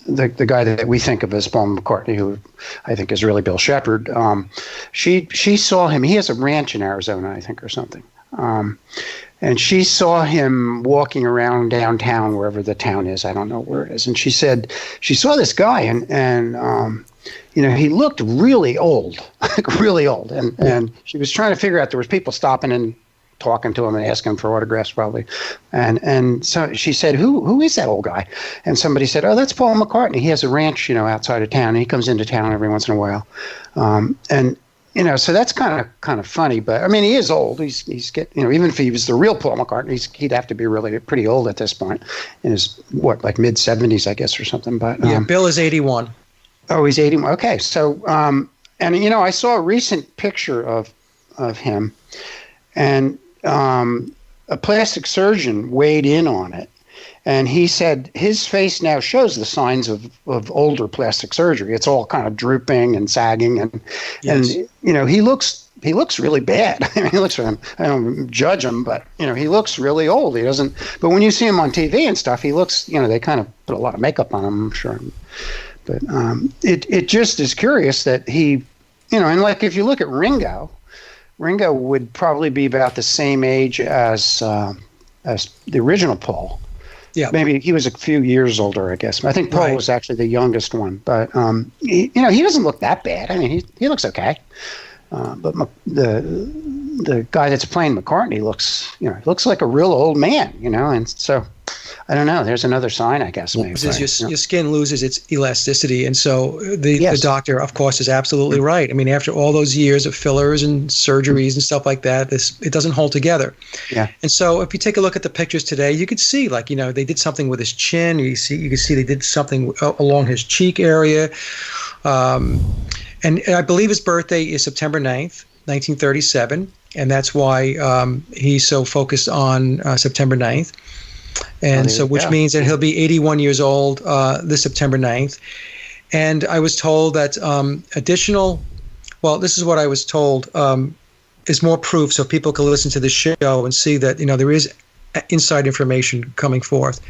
the guy that we think of as Paul McCartney, who I think is really Bill Shepherd, she saw him. He has a ranch in Arizona, I think, or something. And she saw him walking around downtown, wherever the town is. I don't know where it is. And she said she saw this guy, and he looked really old, like really old. And she was trying to figure out, there was people stopping and talking to him and asking him for autographs probably. And so she said, who is that old guy? And somebody said, oh, that's Paul McCartney. He has a ranch, outside of town. And he comes into town every once in a while. So that's kind of funny. But I mean, he is old. He's getting, even if he was the real Paul McCartney, he'd have to be really pretty old at this point, in his like mid 70s, I guess, or something. But Bill is 81. Oh, he's 81. Okay, so I saw a recent picture of him, and a plastic surgeon weighed in on it. And he said his face now shows the signs of older plastic surgery. It's all kind of drooping and sagging, and he looks really bad. I mean, I don't judge him, but he looks really old. He doesn't. But when you see him on TV and stuff, he looks. They kind of put a lot of makeup on him, I'm sure. But it just is curious that he, and like if you look at Ringo would probably be about the same age as the original Paul. Yeah, maybe he was a few years older, I guess. I think Paul was actually the youngest one, but he doesn't look that bad. I mean, he looks okay. But the guy that's playing McCartney looks like a real old man, and so I don't know. There's another sign, I guess. Maybe, your skin loses its elasticity, and so the doctor, of course, is absolutely right. I mean, after all those years of fillers and surgeries and stuff like that, it doesn't hold together. Yeah. And so, if you take a look at the pictures today, you could see, they did something with his chin. You can see they did something along his cheek area. And I believe his birthday is September 9th, 1937, and that's why he's so focused on September 9th. And so, which means that he'll be 81 years old this September 9th. And I was told that this is what I was told, is more proof so people can listen to the show and see that, there is inside information coming forth.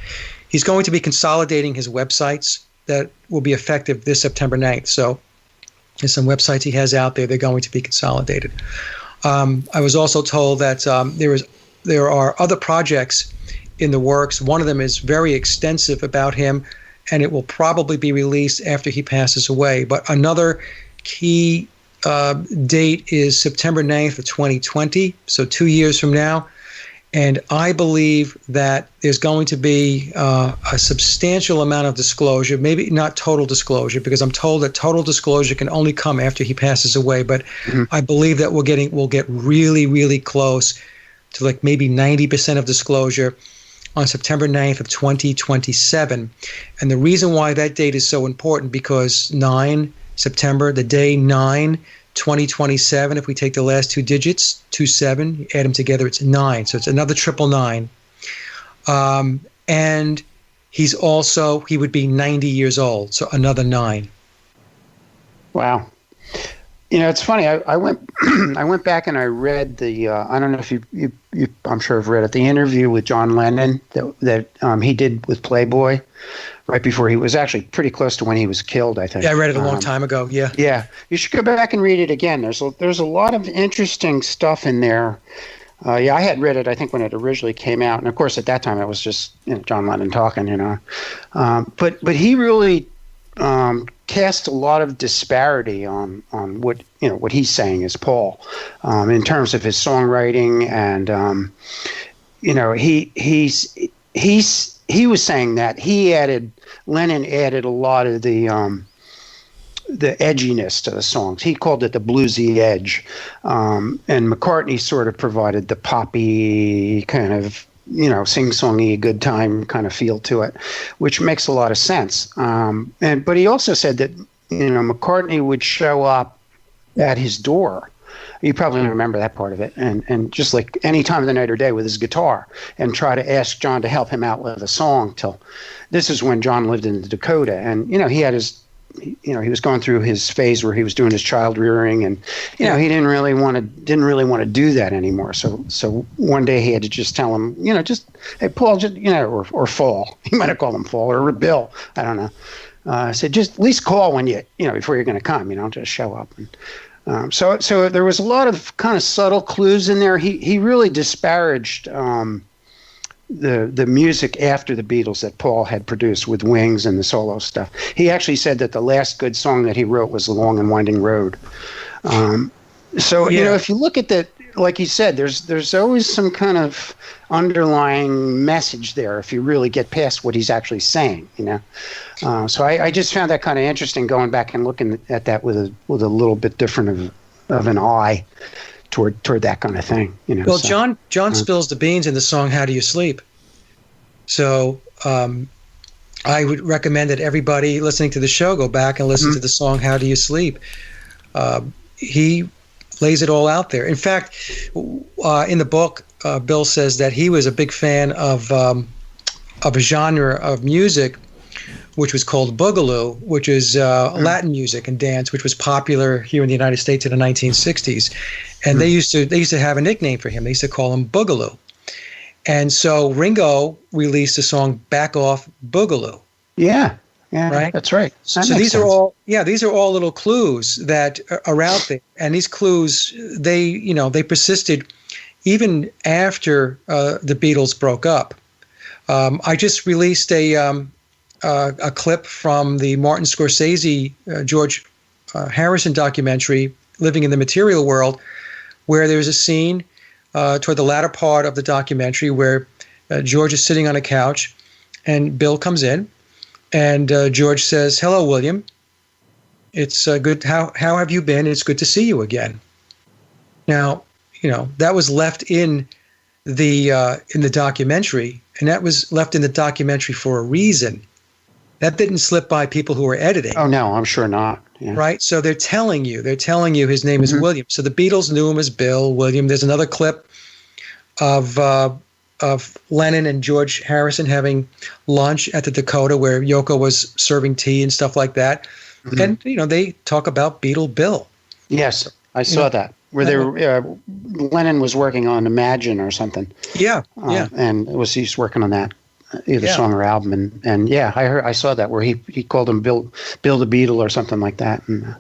He's going to be consolidating his websites that will be effective this September 9th. So there's some websites he has out there. They're going to be consolidated. I was also told that there are other projects in the works. One of them is very extensive about him, and it will probably be released after he passes away. But another key date is September 9th of 2020, so 2 years from now. And I believe that there's going to be a substantial amount of disclosure, maybe not total disclosure, because I'm told that total disclosure can only come after he passes away. But I believe that we'll get really, really close to like maybe 90% of disclosure on September 9th of 2027. And the reason why that date is so important, because 9 September, the day 9, 2027, if we take the last two digits, 27, add them together, it's 9. So it's another 999. And he would be 90 years old, so another 9. Wow. It's funny. I went back and I read the. I don't know if you I'm sure I've read it. The interview with John Lennon that he did with Playboy, right before he was actually pretty close to when he was killed, I think. Yeah, I read it a long time ago. Yeah. Yeah, you should go back and read it again. There's a lot of interesting stuff in there. I had read it, I think, when it originally came out, and of course at that time it was just John Lennon talking, But he really cast a lot of disparity on what he's saying is Paul, in terms of his songwriting, and he was saying that Lennon added a lot of the edginess to the songs. He called it the bluesy edge, and McCartney sort of provided the poppy kind of sing-songy, good time kind of feel to it, which makes a lot of sense. But he also said that McCartney would show up at his door. You probably remember that part of it, and just like any time of the night or day with his guitar, and try to ask John to help him out with a song. Till this is when John lived in Dakota, and he had his. He was going through his phase where he was doing his child rearing, and he didn't really want to do that anymore. So one day he had to just tell him, just hey Paul, just or Fall. He might have called him Fall or Bill. I don't know. I said just at least call when before you're going to come. Just show up. And, so there was a lot of kind of subtle clues in there. He really disparaged the music after the Beatles that Paul had produced with Wings and the solo stuff. He actually said that the last good song that he wrote was The Long and Winding Road. If you look at like you said, there's always some kind of underlying message there if you really get past what he's actually saying, So I just found that kind of interesting, going back and looking at that with a little bit different of an eye toward that kind of thing, Well, so, John spills the beans in the song "How Do You Sleep," so I would recommend that everybody listening to the show go back and listen to the song "How Do You Sleep." He lays it all out there. In fact, in the book, Bill says that he was a big fan of a genre of music which was called boogaloo, which is Latin music and dance, which was popular here in the United States in the 1960s. And they used to have a nickname for him. They used to call him Boogaloo. And so Ringo released the song "Back Off Boogaloo." Yeah, right. That's right. So these are all little clues that are out there, and these clues they persisted even after the Beatles broke up. I just released a clip from the Martin Scorsese George Harrison documentary "Living in the Material World," where there's a scene toward the latter part of the documentary where George is sitting on a couch, and Bill comes in. And George says, "Hello, William. It's good. How have you been? It's good to see you again." Now, that was left in the documentary, and that was left in the documentary for a reason. That didn't slip by people who were editing. Oh no, I'm sure not. Yeah. Right. So they're telling you his name is William. So the Beatles knew him as Bill William. There's another clip of Lennon and George Harrison having lunch at the Dakota, where Yoko was serving tea and stuff like that. And they talk about Beatle Bill. Yes, I saw that. Where Lennon was working on Imagine or something. Yeah, and he's working on that either song or album, and I saw that where he called him Bill the Beatle or something like that. And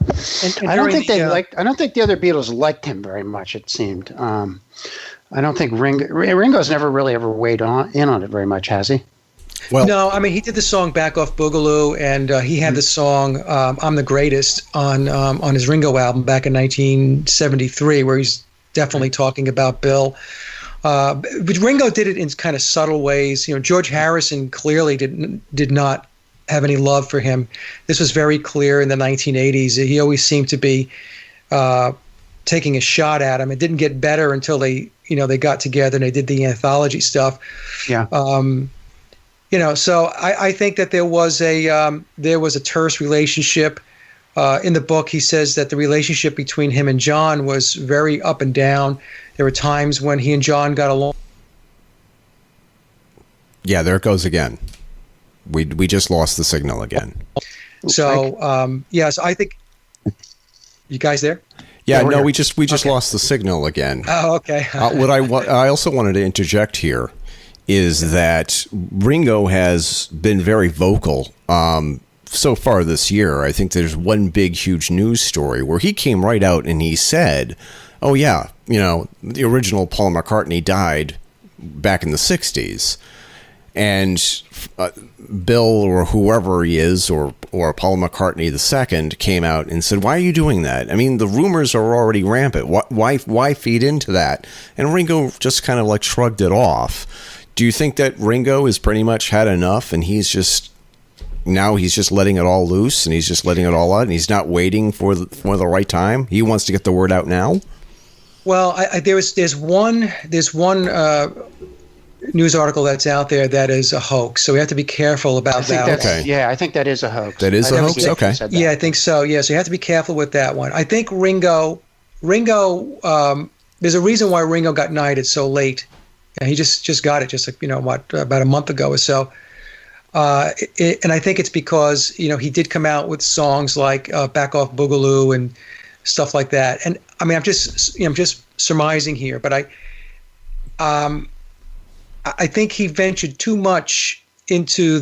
I don't think I don't think the other Beatles liked him very much. It seemed. I don't think Ringo's never really ever weighed in on it very much, has he? Well, no, I mean, he did the song "Back Off Boogaloo," and he had the song "I'm the Greatest" on his Ringo album back in 1973, where he's definitely talking about Bill. But Ringo did it in kind of subtle ways. George Harrison clearly did not have any love for him. This was very clear in the 1980s. He always seemed to be taking a shot at him. It didn't get better until they got together and they did the anthology stuff. Yeah. So I think that there was a terse relationship. In the book, he says that the relationship between him and John was very up and down. There were times when he and John got along. Yeah, there it goes again. We just lost the signal again. So yes, I think. You guys there? Yeah, no, we just lost the signal again. Oh, okay. What I also wanted to interject here is that Ringo has been very vocal so far this year. I think there's one big, huge news story where he came right out and he said, "Oh yeah, the original Paul McCartney died back in the 60s." And Bill, or whoever he is, or Paul McCartney II, came out and said, "Why are you doing that? I mean, the rumors are already rampant. Why feed into that?" And Ringo just kind of like shrugged it off. Do you think that Ringo has pretty much had enough, and he's just letting it all loose, and he's just letting it all out, and he's not waiting for the right time? He wants to get the word out now. Well, there's one news article that's out there that is a hoax, so we have to be careful about that. Okay. Yeah, I think that is a hoax. That is a hoax? Okay. Yeah, I think so. Yeah, so you have to be careful with that one. I think Ringo, there's a reason why Ringo got knighted so late. And he just got it about a month ago or so. And I think it's because, he did come out with songs like "Back Off Boogaloo" and stuff like that. And I mean, I'm just surmising here, but I think he ventured too much into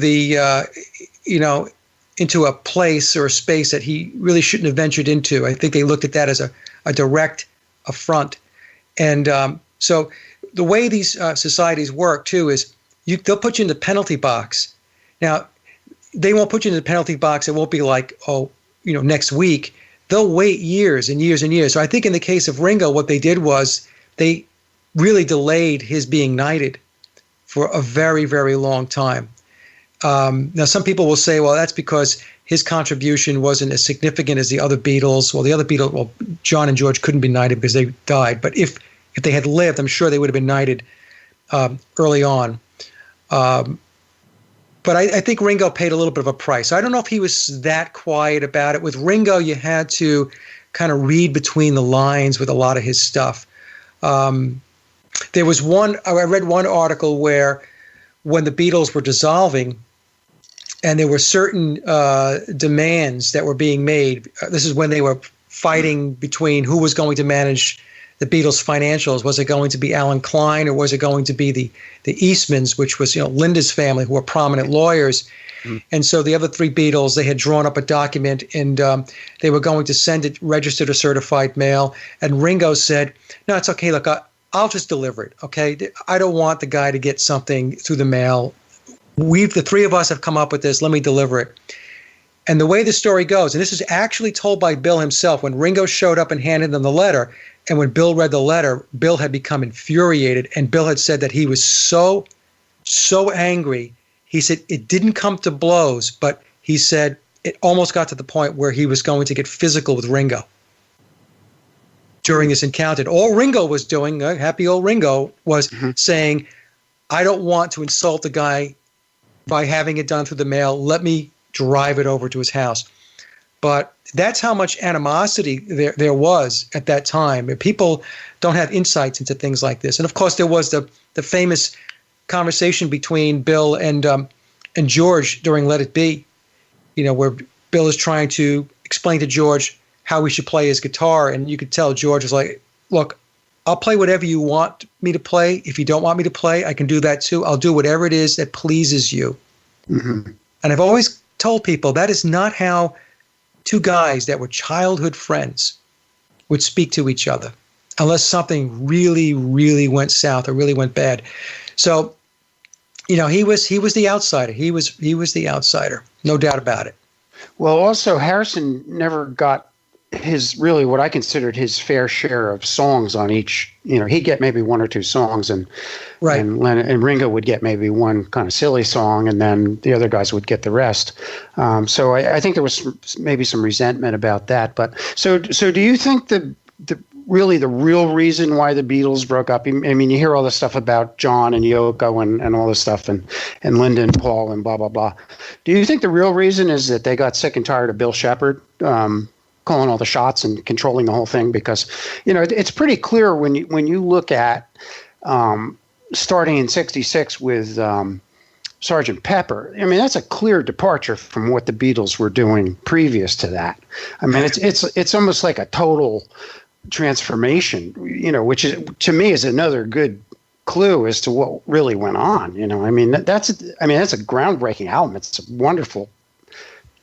into a place or a space that he really shouldn't have ventured into. I think they looked at that as a direct affront. And so the way these societies work too is they'll put you in the penalty box. Now, they won't put you in the penalty box. It won't be like, next week. They'll wait years and years and years. So I think in the case of Ringo, what they did was they really delayed his being knighted for a very, very long time. Now, some people will say, well, that's because his contribution wasn't as significant as the other Beatles. Well, John and George couldn't be knighted because they died. But if they had lived, I'm sure they would have been knighted early on. But I think Ringo paid a little bit of a price. I don't know if he was that quiet about it. With Ringo, you had to kind of read between the lines with a lot of his stuff. There was I read one article where when the Beatles were dissolving, and there were certain demands that were being made. This is when they were fighting between who was going to manage the Beatles' financials. Was it going to be Alan Klein, or was it going to be the Eastmans, which was Linda's family, who were prominent lawyers? And so the other three Beatles, they had drawn up a document, and they were going to send it registered or certified mail. And Ringo said, "No, it's okay. Look, I'll just deliver it. Okay, I don't want the guy to get something through the mail. The three of us have come up with this. Let me deliver it." And the way the story goes, and this is actually told by Bill himself, when Ringo showed up and handed them the letter, and when Bill read the letter, Bill had become infuriated, and Bill had said that he was so angry. He said it didn't come to blows, but he said it almost got to the point where he was going to get physical with Ringo during this encounter. All Ringo was doing, happy old Ringo, was saying, I don't want to insult the guy by having it done through the mail. Let me drive it over to his house. But that's how much animosity there was at that time. People don't have insights into things like this. And of course, there was the famous conversation between Bill and George during Let It Be, where Bill is trying to explain to George how he should play his guitar. And you could tell George was like, look, I'll play whatever you want me to play. If you don't want me to play, I can do that too. I'll do whatever it is that pleases you. And I've always told people that is not how two guys that were childhood friends would speak to each other, unless something really, really went south or really went bad. So, he was the outsider. He was the outsider, no doubt about it. Well, also Harrison never got really what I considered his fair share of songs on each. He'd get maybe one or two songs, and Ringo would get maybe one kind of silly song, and then the other guys would get the rest. So I think there was maybe some resentment about that. But so do you think the real reason why the Beatles broke up? I mean, you hear all this stuff about John and Yoko and all this stuff, and Linda and Paul and blah blah blah. Do you think the real reason is that they got sick and tired of Bill Shepherd calling all the shots and controlling the whole thing? Because it's pretty clear when you look at starting in '66 with Sgt. Pepper. I mean, that's a clear departure from what the Beatles were doing previous to that. I mean, it's almost like a total transformation, which is, to me, is another good clue as to what really went on. I mean, that's a groundbreaking album. It's a wonderful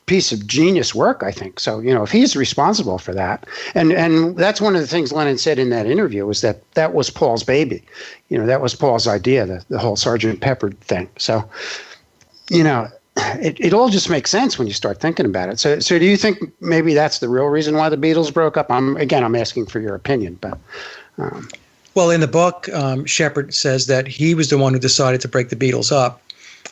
piece of genius work, I think. So, if he's responsible for that, and that's one of the things Lennon said in that interview, was that was Paul's baby. That was Paul's idea, the whole Sgt. Pepper thing. So, it all just makes sense when you start thinking about it. So do you think maybe that's the real reason why the Beatles broke up? I'm asking for your opinion, but. Well, in the book, Shepherd says that he was the one who decided to break the Beatles up.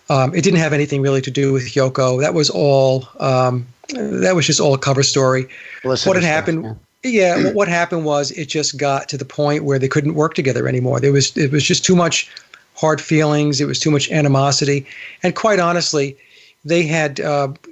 It didn't have anything really to do with Yoko. That was all. That was just all a cover story. What had happened? Yeah. What happened was it just got to the point where they couldn't work together anymore. It was just too much hard feelings. It was too much animosity, and quite honestly, they had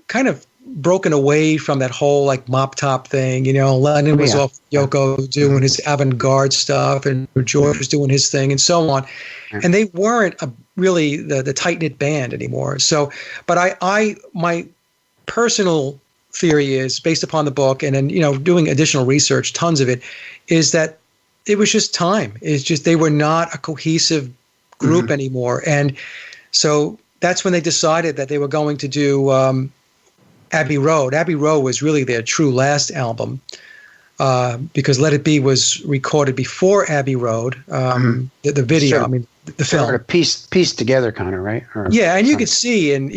kind of broken away from that whole Mop Top thing. Lennon was off Yoko doing his avant-garde stuff, and George was doing his thing, and so on. And they weren't really the tight-knit band anymore. So, but my personal theory is, based upon the book and then doing additional research, tons of it, is that it was just time. It's just they were not a cohesive group anymore, and so that's when they decided that they were going to do Abbey Road. Abbey Road was really their true last album. because Let It Be was recorded before Abbey Road, the video, the film. Sort of pieced together kind of, right? Yeah, and you could see in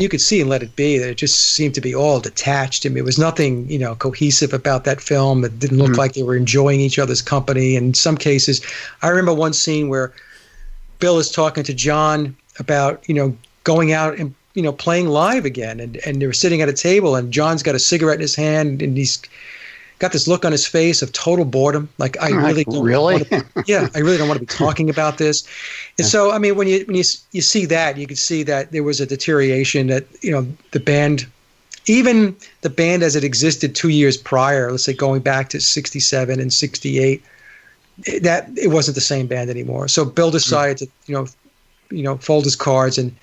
Let It Be that it just seemed to be all detached. I mean, it was nothing, cohesive about that film. It didn't look like they were enjoying each other's company. And in some cases, I remember one scene where Bill is talking to John about, going out and, playing live again. And they were sitting at a table, and John's got a cigarette in his hand, and he's got this look on his face of total boredom. Like, I really don't want to be talking about this. And so, I mean, when you see that, you can see that there was a deterioration that, the band, even the band as it existed 2 years prior, let's say going back to 67 and 68, that it wasn't the same band anymore. So Bill decided to, fold his cards and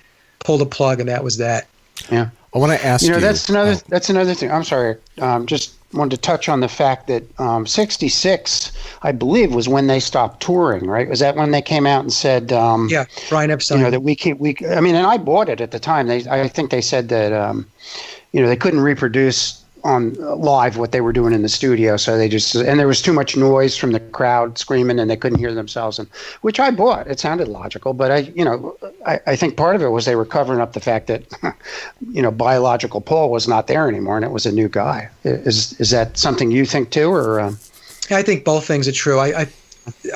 pull the plug, and that was that. Yeah. I want to ask you. That's another thing. I'm sorry. Just wanted to touch on the fact that 66, I believe, was when they stopped touring, right? Was that when they came out and said, Brian Epstein, that I mean, and I bought it at the time. I think they said that, they couldn't reproduce on live what they were doing in the studio, so and there was too much noise from the crowd screaming, and they couldn't hear themselves, and which I bought. It sounded logical, but I think part of it was they were covering up the fact that biological Paul was not there anymore, and it was a new guy. Is that something you think too, or? I think both things are true. I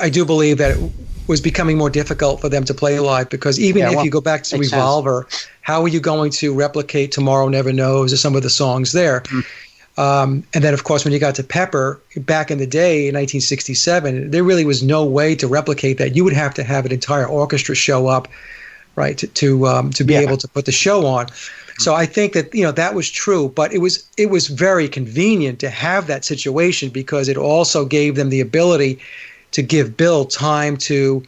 do believe that it was becoming more difficult for them to play live, because even if you go back to Revolver, how are you going to replicate Tomorrow Never Knows or some of the songs there? And then, of course, when you got to Pepper, back in the day in 1967, there really was no way to replicate that. You would have to have an entire orchestra show up, right, to be able to put the show on. So I think that that was true, but it was very convenient to have that situation, because it also gave them the ability to give Bill time to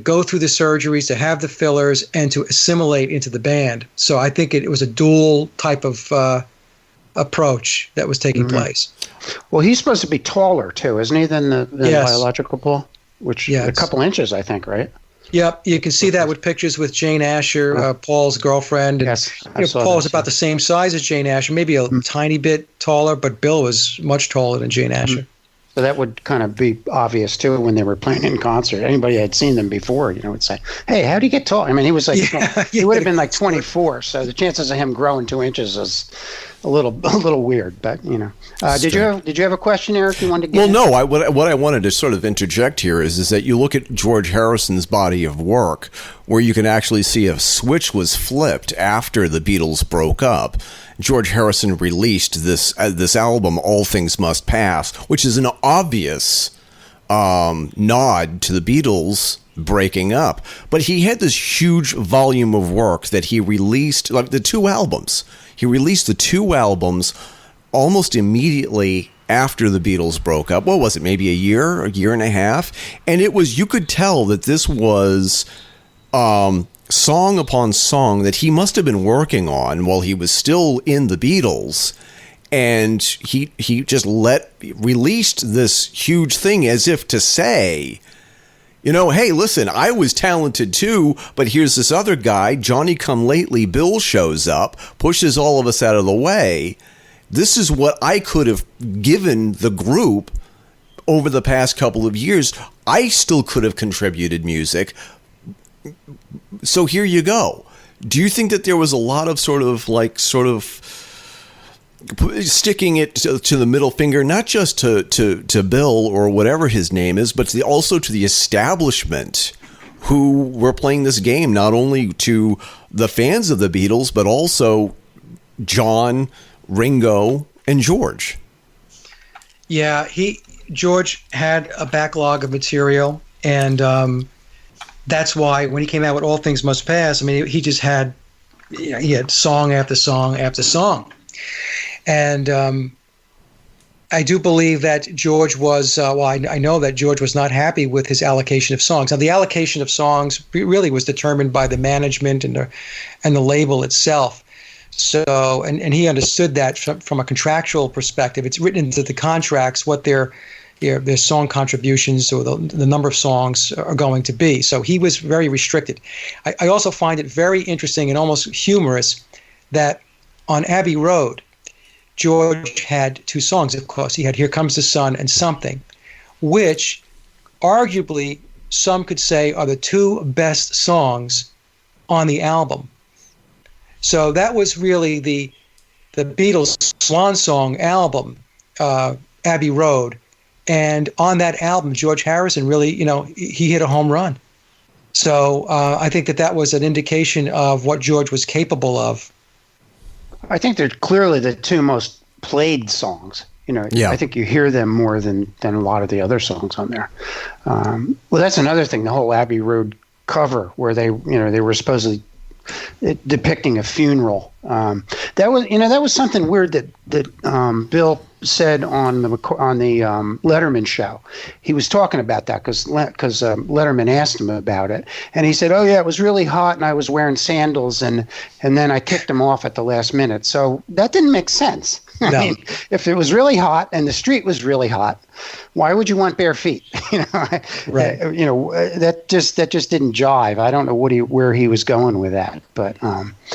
go through the surgeries, to have the fillers, and to assimilate into the band. So I think it was a dual type of approach that was taking place. Well, he's supposed to be taller too, isn't he, than the biological Paul? Which a couple inches, I think, right? Yep, you can see that with pictures with Jane Asher, Paul's girlfriend. Yes, Paul was about the same size as Jane Asher, maybe a tiny bit taller, but Bill was much taller than Jane Asher. So that would kind of be obvious too when they were playing in concert. Anybody had seen them before, would say, "Hey, how do you get tall?" I mean, he was like, he would have been like 24. So the chances of him growing 2 inches is a little weird. But did you have a question, Eric? You wanted to get? Well, no. What I wanted to sort of interject here is that you look at George Harrison's body of work, where you can actually see a switch was flipped after the Beatles broke up. George Harrison released this album, All Things Must Pass, which is an obvious nod to the Beatles breaking up. But he had this huge volume of work that he released, like the 2 albums. He released the 2 albums almost immediately after the Beatles broke up. What was it, maybe a year and a half? And you could tell that this was song upon song that he must have been working on while he was still in the Beatles, and he just released this huge thing as if to say, hey, listen, I was talented too, but here's this other guy, Johnny Come Lately Bill, shows up, pushes all of us out of the way. This is what I could have given the group over the past couple of years. I still could have contributed music. So here you go. Do you think that there was a lot of sort of sticking it to the middle finger, not just to Bill or whatever his name is, but also to the establishment who were playing this game, not only to the fans of the Beatles, but also John, Ringo, and George? Yeah, George had a backlog of material, and that's why when he came out with All Things Must Pass, I mean, he just had, he had song after song after song. And I do believe that George was, I know that George was not happy with his allocation of songs. Now, the allocation of songs really was determined by the management and the label itself. So, and he understood that from a contractual perspective. It's written into the contracts what their song contributions or the number of songs are going to be. So he was very restricted. I also find it very interesting and almost humorous that on Abbey Road, George had two songs, of course. He had Here Comes the Sun and Something, which arguably some could say are the two best songs on the album. So that was really the Beatles' swan song album, Abbey Road. And on that album, George Harrison really, he hit a home run. So I think that was an indication of what George was capable of. I think they're clearly the two most played songs. I think you hear them more than a lot of the other songs on there. Well, that's another thing, the whole Abbey Road cover where they were supposedly depicting a funeral. That was something weird that Bill said on the Letterman show. He was talking about that because Letterman asked him about it, and he said, "Oh yeah, it was really hot, and I was wearing sandals, and then I kicked him off at the last minute." So that didn't make sense. I mean, if it was really hot and the street was really hot, why would you want bare feet? Right. That just didn't jive. I don't know where he was going with that, but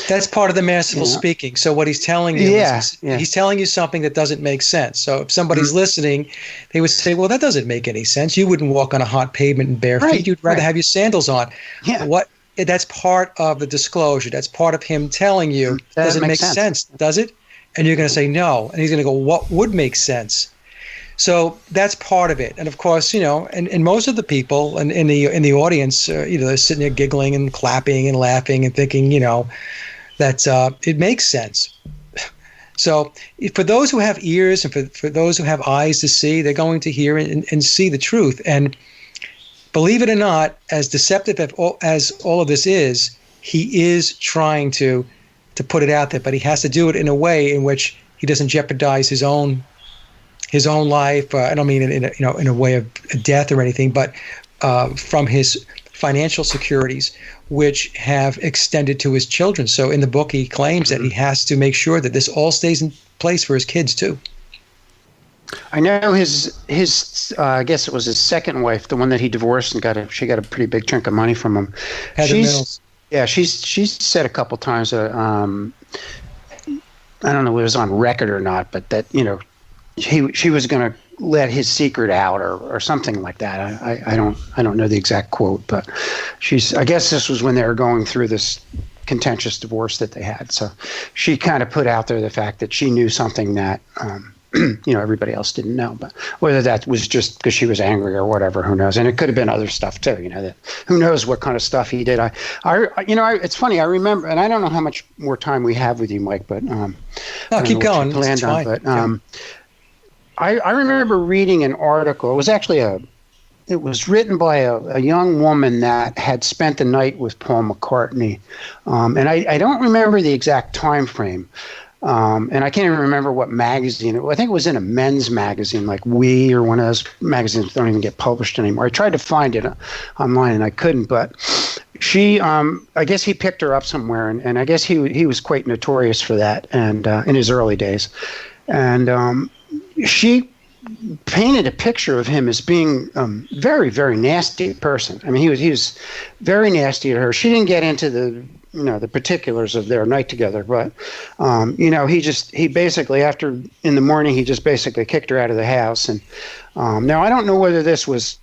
that's part of the masterful speaking. So what he's telling you is he's telling you something that doesn't make sense. So if somebody's listening, they would say, "Well, that doesn't make any sense. You wouldn't walk on a hot pavement in bare feet. You'd rather have your sandals on." Yeah. That's part of the disclosure. That's part of him telling you, doesn't make sense, does it? And you're going to say no. And he's going to go, what would make sense? So that's part of it. And of course, and most of the people in the audience, they're sitting there giggling and clapping and laughing and thinking, that it makes sense. So for those who have ears and for those who have eyes to see, they're going to hear and see the truth. And believe it or not, as deceptive as all of this is, he is trying to put it out there, but he has to do it in a way in which he doesn't jeopardize his own life. I don't mean in a way of death or anything, but from his financial securities, which have extended to his children. So in the book, he claims that he has to make sure that this all stays in place for his kids too. I know his I guess it was his second wife, the one that he divorced and she got a pretty big chunk of money from him. Heather Mills. Yeah, she's said a couple times that I don't know if it was on record or not, but that she was going to let his secret out or something like that. I don't know the exact quote, but I guess this was when they were going through this contentious divorce that they had. So she kind of put out there the fact that she knew something that everybody else didn't know, but whether that was just because she was angry or whatever, who knows? And it could have been other stuff too. That who knows what kind of stuff he did. It's funny. I remember, and I don't know how much more time we have with you, Mike, but keep going. It's fine. But I remember reading an article. It was actually it was written by a young woman that had spent the night with Paul McCartney, and I don't remember the exact time frame. And I can't even remember what magazine. I think it was in a men's magazine like We or one of those magazines that don't even get published anymore. I tried to find it online and I couldn't, but she, I guess he picked her up somewhere and I guess he was quite notorious for that and in his early days. And she painted a picture of him as being very, very nasty person. I mean, he was very nasty to her. She didn't get into the particulars of their night together, but he basically in the morning he just basically kicked her out of the house. And now I don't know whether this was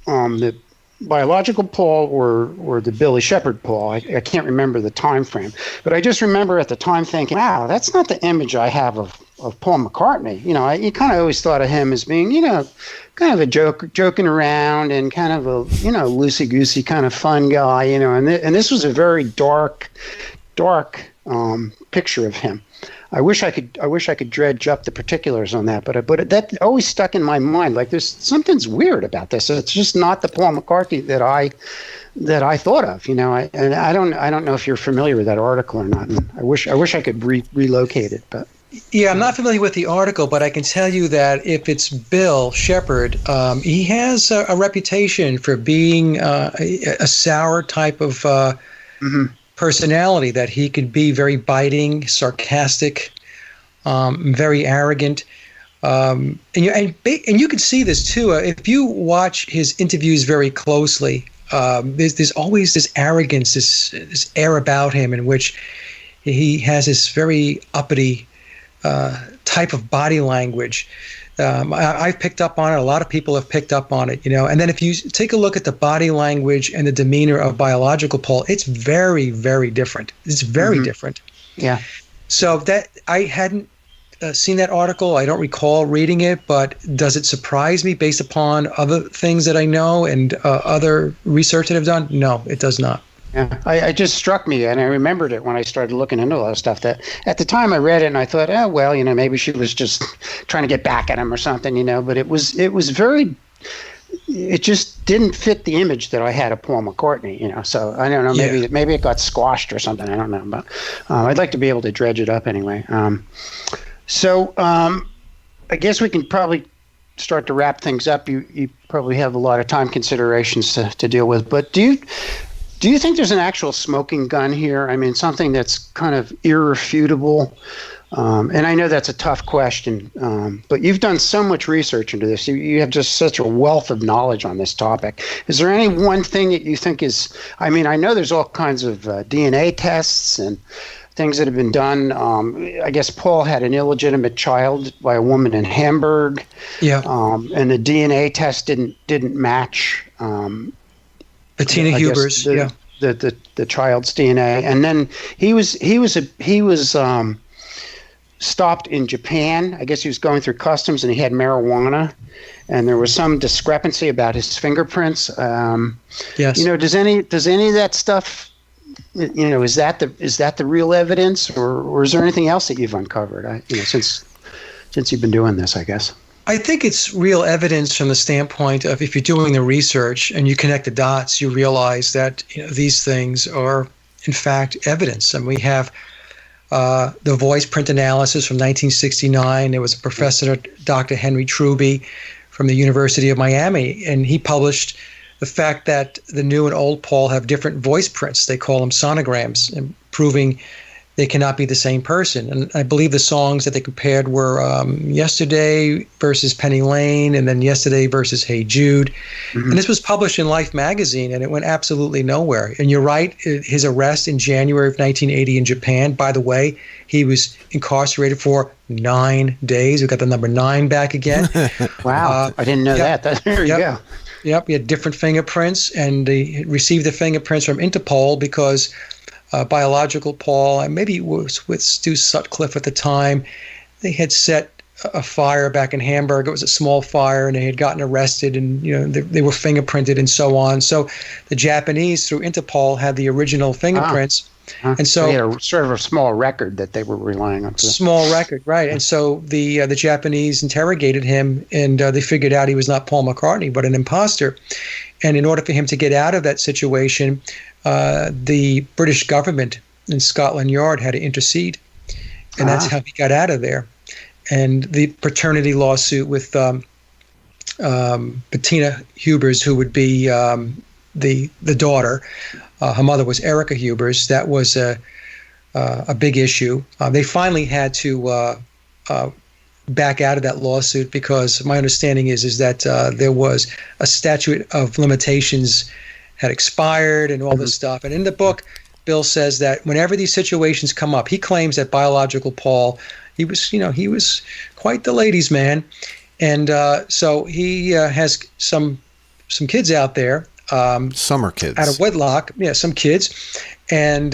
the biological Paul or the Billy Shepherd Paul. I can't remember the time frame, but I just remember at the time thinking, wow, that's not the image I have of Paul McCartney. You kind of always thought of him as being, kind of a joking around and kind of a, loosey-goosey kind of fun guy, and this was a very dark picture of him. I wish I could dredge up the particulars on that, but that always stuck in my mind. Like there's something's weird about this. It's just not the Paul McCartney that I thought of, and I don't know if you're familiar with that article or not. And I wish I could relocate it, but. Yeah, I'm not familiar with the article, but I can tell you that if it's Bill Shepherd, he has a reputation for being a sour type of personality, that he could be very biting, sarcastic, very arrogant. And you can see this too. If you watch his interviews very closely, there's always this arrogance, this air about him in which he has this very uppity type of body language. I've picked up on it. A lot of people have picked up on it, And then if you take a look at the body language and the demeanor of biological Paul, it's very, very different. It's very different. Yeah. So that I hadn't seen that article. I don't recall reading it, but does it surprise me based upon other things that I know and other research that I've done? No, it does not. Yeah, it just struck me, and I remembered it when I started looking into all that stuff. That at the time I read it, and I thought, oh well, maybe she was just trying to get back at him or something, But it was very. It just didn't fit the image that I had of Paul McCartney, So I don't know, maybe it got squashed or something. I don't know, but I'd like to be able to dredge it up anyway. So I guess we can probably start to wrap things up. You probably have a lot of time considerations to deal with, but do you think there's an actual smoking gun here? I mean, something that's kind of irrefutable? And I know that's a tough question, but you've done so much research into this. You have just such a wealth of knowledge on this topic. Is there any one thing that you think is, I know there's all kinds of DNA tests and things that have been done. I guess Paul had an illegitimate child by a woman in Hamburg. Yeah. And the DNA test didn't match. Bettina Huber's, the child's DNA, and then he was stopped in Japan. I guess he was going through customs, and he had marijuana, and there was some discrepancy about his fingerprints. Yes. Does any of that stuff? Is that the real evidence, or is there anything else that you've uncovered? Since you've been doing this, I guess. I think it's real evidence from the standpoint of if you're doing the research and you connect the dots, you realize that these things are, in fact, evidence. And we have the voice print analysis from 1969. There was a professor, Dr. Henry Truby, from the University of Miami, and he published the fact that the new and old Paul have different voice prints. They call them sonograms, and proving they cannot be the same person. And I believe the songs that they compared were Yesterday versus Penny Lane, and then Yesterday versus Hey Jude. And this was published in Life magazine, and it went absolutely nowhere. And you're right, his arrest in January of 1980 in Japan, by the way, he was incarcerated for 9 days. We got the number 9 back again. Wow, I didn't know that. There you go. Yep, he had different fingerprints, and he received the fingerprints from Interpol because biological Paul, and maybe it was with Stu Sutcliffe at the time, they had set a fire back in Hamburg. It was a small fire, and they had gotten arrested, and they were fingerprinted and so on. So the Japanese, through Interpol, had the original fingerprints. And so they had a sort of a small record that they were relying on. Small record, right. And so the Japanese interrogated him, and they figured out he was not Paul McCartney, but an imposter. And in order for him to get out of that situation, the British government in Scotland Yard had to intercede. And that's how he got out of there. And the paternity lawsuit with Bettina Hubers, who would be the daughter, her mother was Erica Hubers. That was a big issue. They finally had to back out of that lawsuit because my understanding is that there was a statute of limitations had expired and all this stuff. And in the book, Bill says that whenever these situations come up, he claims that biological Paul, he was quite the ladies' man. And so he has some kids out there. Summer kids. Out of wedlock. Yeah, some kids. And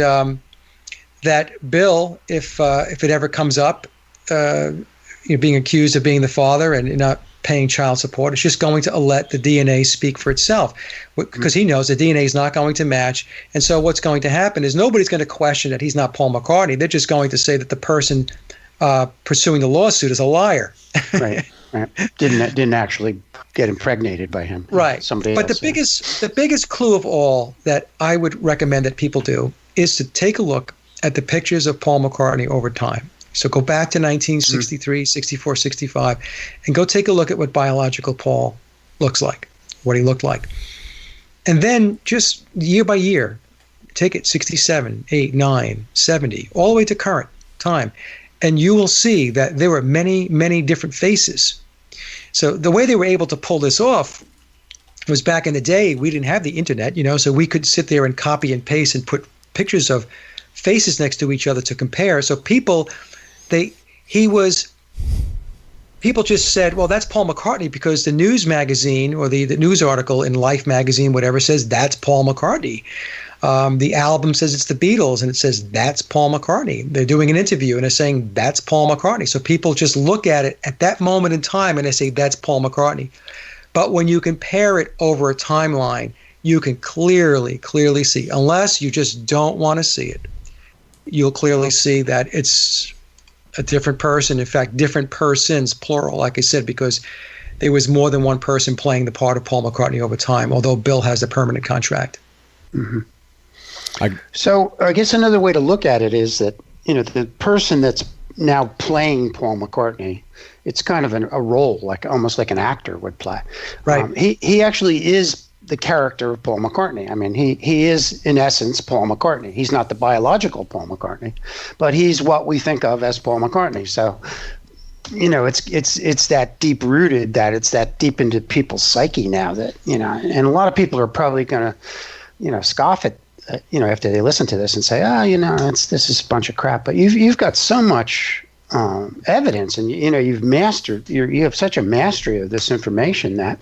that Bill, if it ever comes up, being accused of being the father and not paying child support, it's just going to let the DNA speak for itself because he knows the DNA is not going to match. And so what's going to happen is nobody's going to question that he's not Paul McCartney. They're just going to say that the person pursuing the lawsuit is a liar. Right. Didn't actually get impregnated by him. Right. Somebody but else. The biggest clue of all that I would recommend that people do is to take a look at the pictures of Paul McCartney over time. So go back to 1963, 64, 65, and go take a look at what biological Paul looks like, what he looked like. And then just year by year, take it 67, 8, 9, 70, all the way to current time. And you will see that there were many, many different faces. So the way they were able to pull this off was back in the day, we didn't have the internet, so we could sit there and copy and paste and put pictures of faces next to each other to compare. So people, they people just said, well, that's Paul McCartney because the news magazine or the news article in Life magazine, whatever, says that's Paul McCartney. The album says it's the Beatles, and it says that's Paul McCartney. They're doing an interview, and they're saying that's Paul McCartney. So people just look at it at that moment in time, and they say that's Paul McCartney. But when you compare it over a timeline, you can clearly see, unless you just don't want to see it, you'll clearly see that it's a different person. In fact, different persons, plural, like I said, because there was more than one person playing the part of Paul McCartney over time, although Bill has a permanent contract. Mm-hmm. So I guess another way to look at it is that, the person that's now playing Paul McCartney, it's kind of a role, like almost like an actor would play. Right. He actually is the character of Paul McCartney. I mean, he is in essence Paul McCartney. He's not the biological Paul McCartney, but he's what we think of as Paul McCartney. So, it's that deep rooted, that it's that deep into people's psyche now that, and a lot of people are probably going to, scoff at, after they listen to this and say, this is a bunch of crap. But you've got so much evidence, and you've mastered. You have such a mastery of this information that,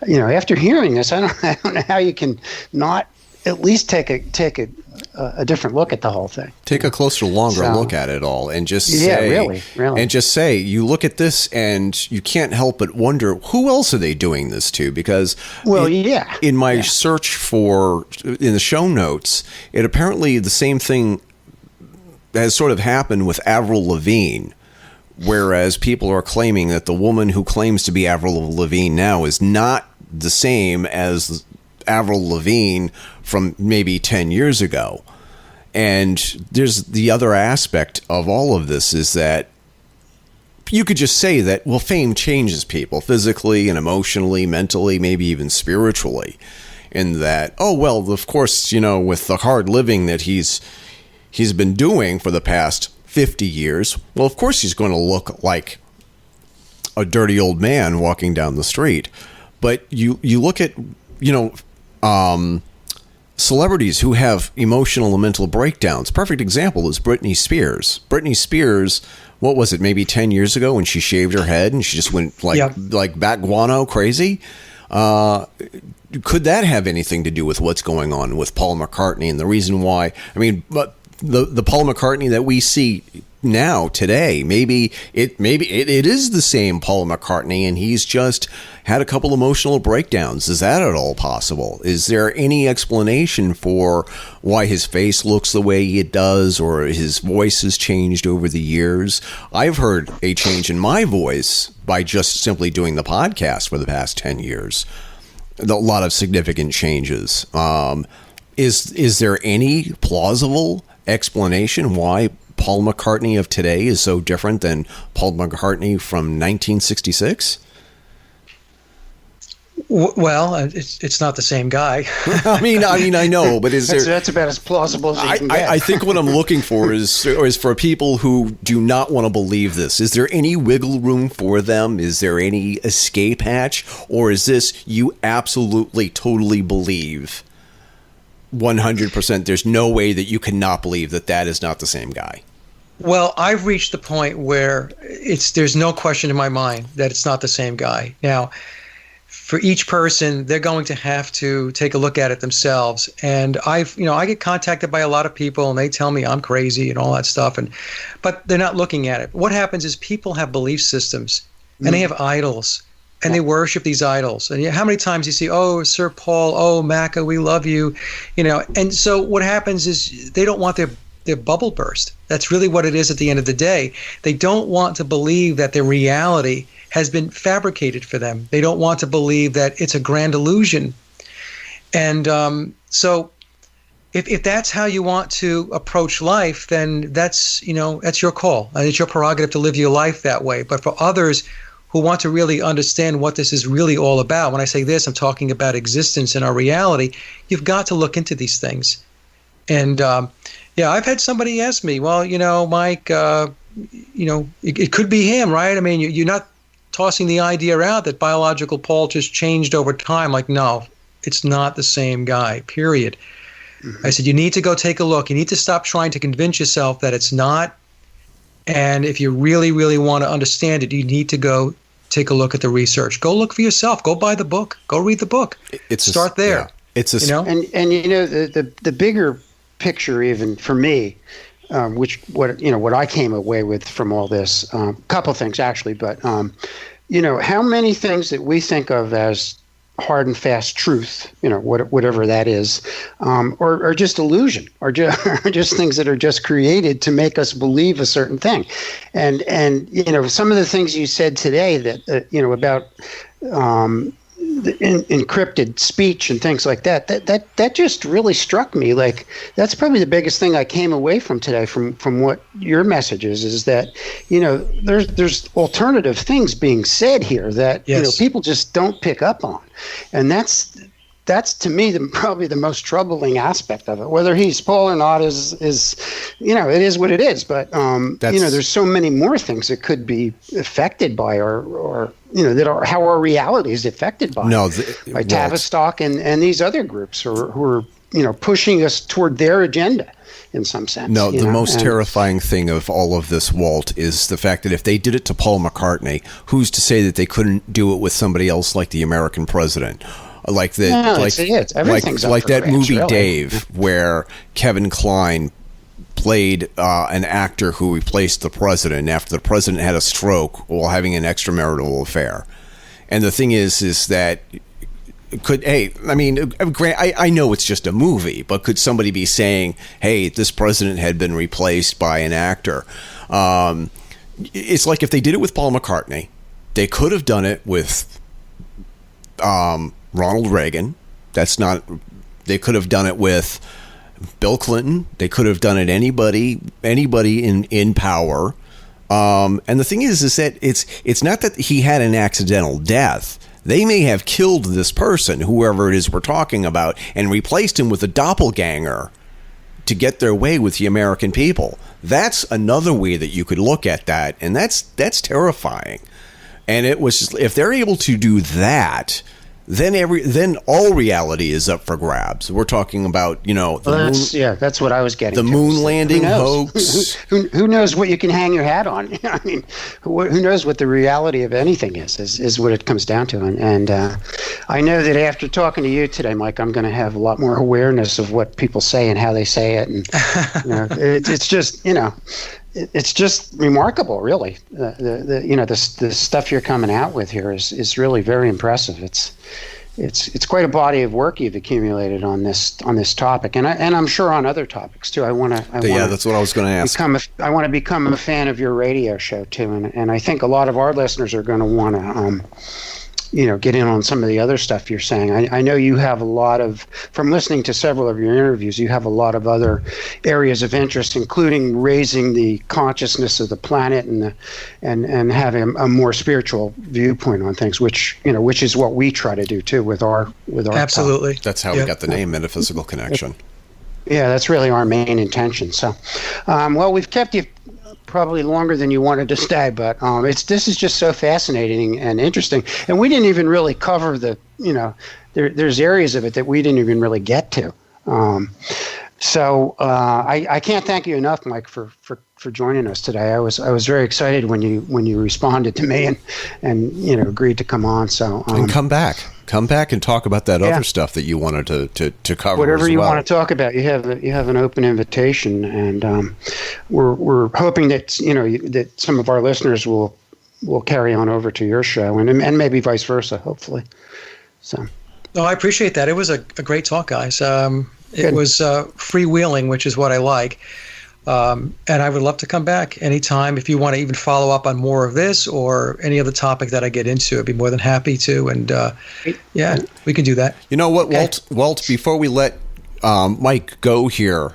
after hearing this, I don't know how you can not at least take a different look at the whole thing. Take a closer, longer look at it all, and just say, really, and just say, you look at this, and you can't help but wonder, who else are they doing this to? Because, in my search in the show notes, it apparently the same thing has sort of happened with Avril Lavigne, whereas people are claiming that the woman who claims to be Avril Lavigne now is not the same as Avril Lavigne from maybe 10 years ago. And there's the other aspect of all of this is that you could just say that, well, fame changes people physically and emotionally, mentally, maybe even spiritually. And that, of course, with the hard living that he's been doing for the past 50 years, well, of course he's going to look like a dirty old man walking down the street. But you look at, celebrities who have emotional and mental breakdowns. Perfect example is Britney Spears. Britney Spears, what was it, maybe 10 years ago when she shaved her head and she just went like bat guano crazy? Could that have anything to do with what's going on with Paul McCartney and the reason why? I mean, but the Paul McCartney that we see now today, maybe it is the same Paul McCartney, and he's just had a couple emotional breakdowns. Is that at all possible? Is there any explanation for why his face looks the way it does, or his voice has changed over the years? I've heard a change in my voice by just simply doing the podcast for the past 10 years. A lot of significant changes. Is there any plausible explanation why Paul McCartney of today is so different than Paul McCartney from 1966? Well, it's not the same guy. I mean, I know, but that's about as plausible as you can get. I think what I'm looking for is for people who do not want to believe this. Is there any wiggle room for them? Is there any escape hatch, or is this you absolutely, totally believe 100%? There's no way that you cannot believe that is not the same guy. Well, I've reached the point where there's no question in my mind that it's not the same guy. Now, for each person, they're going to have to take a look at it themselves. And I get contacted by a lot of people, and they tell me I'm crazy and all that stuff. But they're not looking at it. What happens is people have belief systems, and they have idols, and they worship these idols. And how many times you see, oh, Sir Paul, oh, Macca, we love you, And so what happens is they don't want their bubble burst. That's really what it is at the end of the day. They don't want to believe that their reality has been fabricated for them. They don't want to believe that it's a grand illusion. And so if that's how you want to approach life, then that's your call. And it's your prerogative to live your life that way. But for others who want to really understand what this is really all about, when I say this, I'm talking about existence and our reality, you've got to look into these things. And I've had somebody ask me, well, Mike, it could be him, right? I mean, you're not tossing the idea out that biological Paul just changed over time. Like, no, it's not the same guy, period. Mm-hmm. I said, you need to go take a look. You need to stop trying to convince yourself that it's not. And if you really, really want to understand it, you need to go take a look at the research. Go look for yourself. Go buy the book. Go read the book. Start there. Yeah. It's a, you know? And the bigger picture, even for me, what I came away with from all this, couple things actually, but how many things that we think of as hard and fast truth, whatever that is, or just illusion, or just things that are just created to make us believe a certain thing. And some of the things you said today that, about the encrypted speech and things like that just really struck me. Like, that's probably the biggest thing I came away from today from what your message is that, there's alternative things being said here that, people just don't pick up on. And that's to me probably the most troubling aspect of it. Whether he's Paul or not is it is what it is. But there's so many more things that could be affected by or that are how our reality is affected by by Tavistock and these other groups who are pushing us toward their agenda in some sense. No, the most terrifying thing of all of this, Walt, is the fact that if they did it to Paul McCartney, who's to say that they couldn't do it with somebody else like the American president? Like that movie really. Dave, where Kevin Kline played an actor who replaced the president after the president had a stroke while having an extramarital affair. And the thing is that I know it's just a movie, but could somebody be saying, hey, this president had been replaced by an actor? It's like if they did it with Paul McCartney, they could have done it with Ronald Reagan. They could have done it with Bill Clinton. They could have done it anybody in power. And the thing is that it's not that he had an accidental death. They may have killed this person, whoever it is we're talking about, and replaced him with a doppelganger to get their way with the American people. That's another way that you could look at that, and that's terrifying. And it was just, if they're able to do that, then all reality is up for grabs. We're talking about, that's what I was getting. The moon landing hoax. Who knows what you can hang your hat on? I mean, who knows what the reality of anything is what it comes down to. And I know that after talking to you today, Mike, I'm going to have a lot more awareness of what people say and how they say it. And it's just, it's just remarkable, really. The stuff you're coming out with here is really very impressive. It's quite a body of work you've accumulated on this topic, and I'm sure on other topics too. That's what I was going to ask. I want to become a fan of your radio show too, and I think a lot of our listeners are going to want to get in on some of the other stuff you're saying. I know you have a lot of, from listening to several of your interviews, you have a lot of other areas of interest, including raising the consciousness of the planet and having a more spiritual viewpoint on things, which is what we try to do too with our absolutely. Talk. That's how we got the name Metaphysical Connection. Yeah, that's really our main intention. So, we've kept you probably longer than you wanted to stay, but this is just so fascinating and interesting, and we didn't even really cover there's areas of it that we didn't even really get to. So I can't thank you enough, Mike, for joining us today. I was very excited when you responded to me and agreed to come on. So and come back and talk about that other stuff that you wanted to cover. Whatever as you well. want to talk about, you have an open invitation, and we're hoping that that some of our listeners will carry on over to your show, and maybe vice versa, hopefully. So. No, I appreciate that. It was a great talk, guys. It was freewheeling, which is what I like. And I would love to come back anytime. If you want to even follow up on more of this or any other topic that I get into, I'd be more than happy to. And we can do that. You know what, okay. Walt, before we let Mike go here,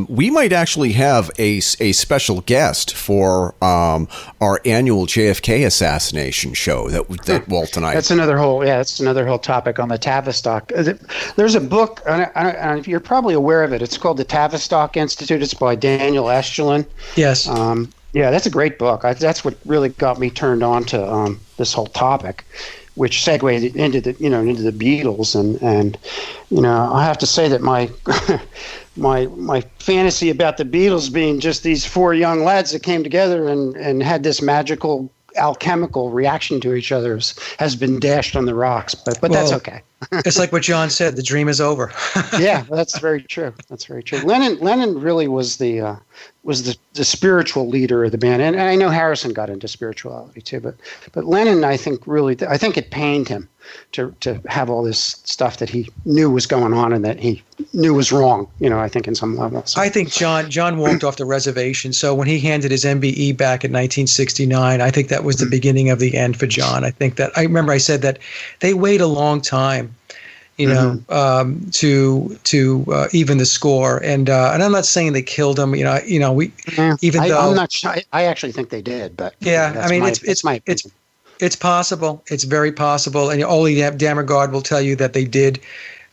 we might actually have a special guest for our annual JFK assassination show that Walt and I. That's another whole topic on the Tavistock. There's a book, and you're probably aware of it. It's called the Tavistock Institute. It's by Daniel Eschelin. Yes. That's a great book. That's what really got me turned on to this whole topic. which segued into the Beatles, and I have to say that my my fantasy about the Beatles being just these four young lads that came together and had this magical alchemical reaction to each other has been dashed on the rocks, but that's okay. It's like what John said, the dream is over. Yeah, that's very true. That's very true. Lennon really was the spiritual leader of the band, and I know Harrison got into spirituality too, but Lennon, I think it pained him to have all this stuff that he knew was going on and that he knew was wrong. I think in some level. So. I think John walked off the reservation. So when he handed his MBE back in 1969, I think that was the beginning of the end for John. I remember I said that they wait a long time, to even the score, and I'm not saying they killed him. I'm not sure. I actually think they did, but yeah, I mean, it's possible. It's very possible. And Ole Damergaard will tell you that they did,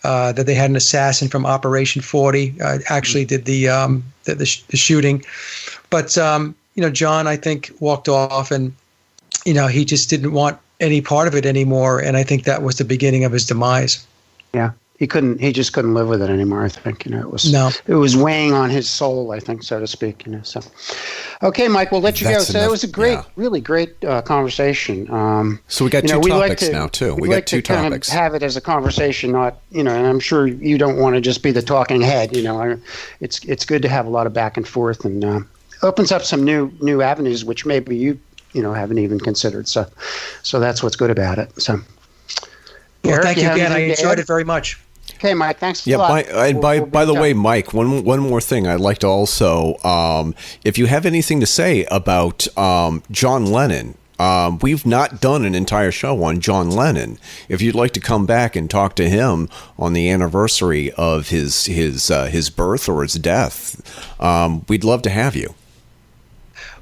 that they had an assassin from Operation 40 actually did the shooting. But, John, I think, walked off and, he just didn't want any part of it anymore. And I think that was the beginning of his demise. Yeah. He just couldn't live with it anymore. I think, it was weighing on his soul, I think, so to speak, so. Okay, Mike, we'll let you go. So that was a really great conversation. So we got two topics now too. We got two topics. Kind of have it as a conversation, not, and I'm sure you don't want to just be the talking head, it's good to have a lot of back and forth, and opens up some new avenues, which maybe you haven't even considered. So that's what's good about it. So. Well, thank you again. I enjoyed it very much. Okay, Mike. Thanks a lot. By the way, Mike, one more thing I'd like to also, if you have anything to say about John Lennon, we've not done an entire show on John Lennon. If you'd like to come back and talk to him on the anniversary of his birth or his death, we'd love to have you.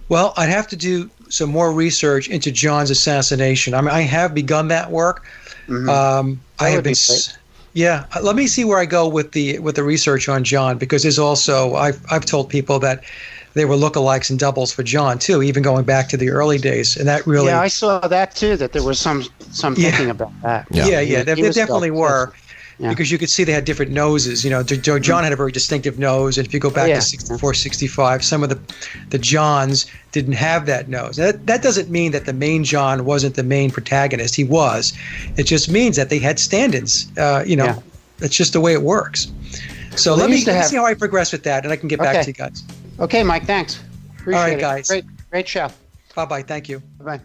Well, I'd have to do some more research into John's assassination. I mean, I have begun that work. Mm-hmm. I have been. Yeah, let me see where I go with the research on John, because there's also I've told people that they were lookalikes and doubles for John too, even going back to the early days, and that really. Yeah, I saw that too. That there was some thinking about that. Yeah, there definitely were. Yeah. Because you could see they had different noses. John had a very distinctive nose, and if you go back to 64, 65, some of the Johns didn't have that nose. That doesn't mean that the main John wasn't the main protagonist. He was. It just means that they had stand-ins. That's just the way it works. So let me see how I progress with that, and I can get back to you guys. Okay, Mike, thanks. Appreciate it. All right, guys. Great show. Bye-bye. Thank you. Bye-bye.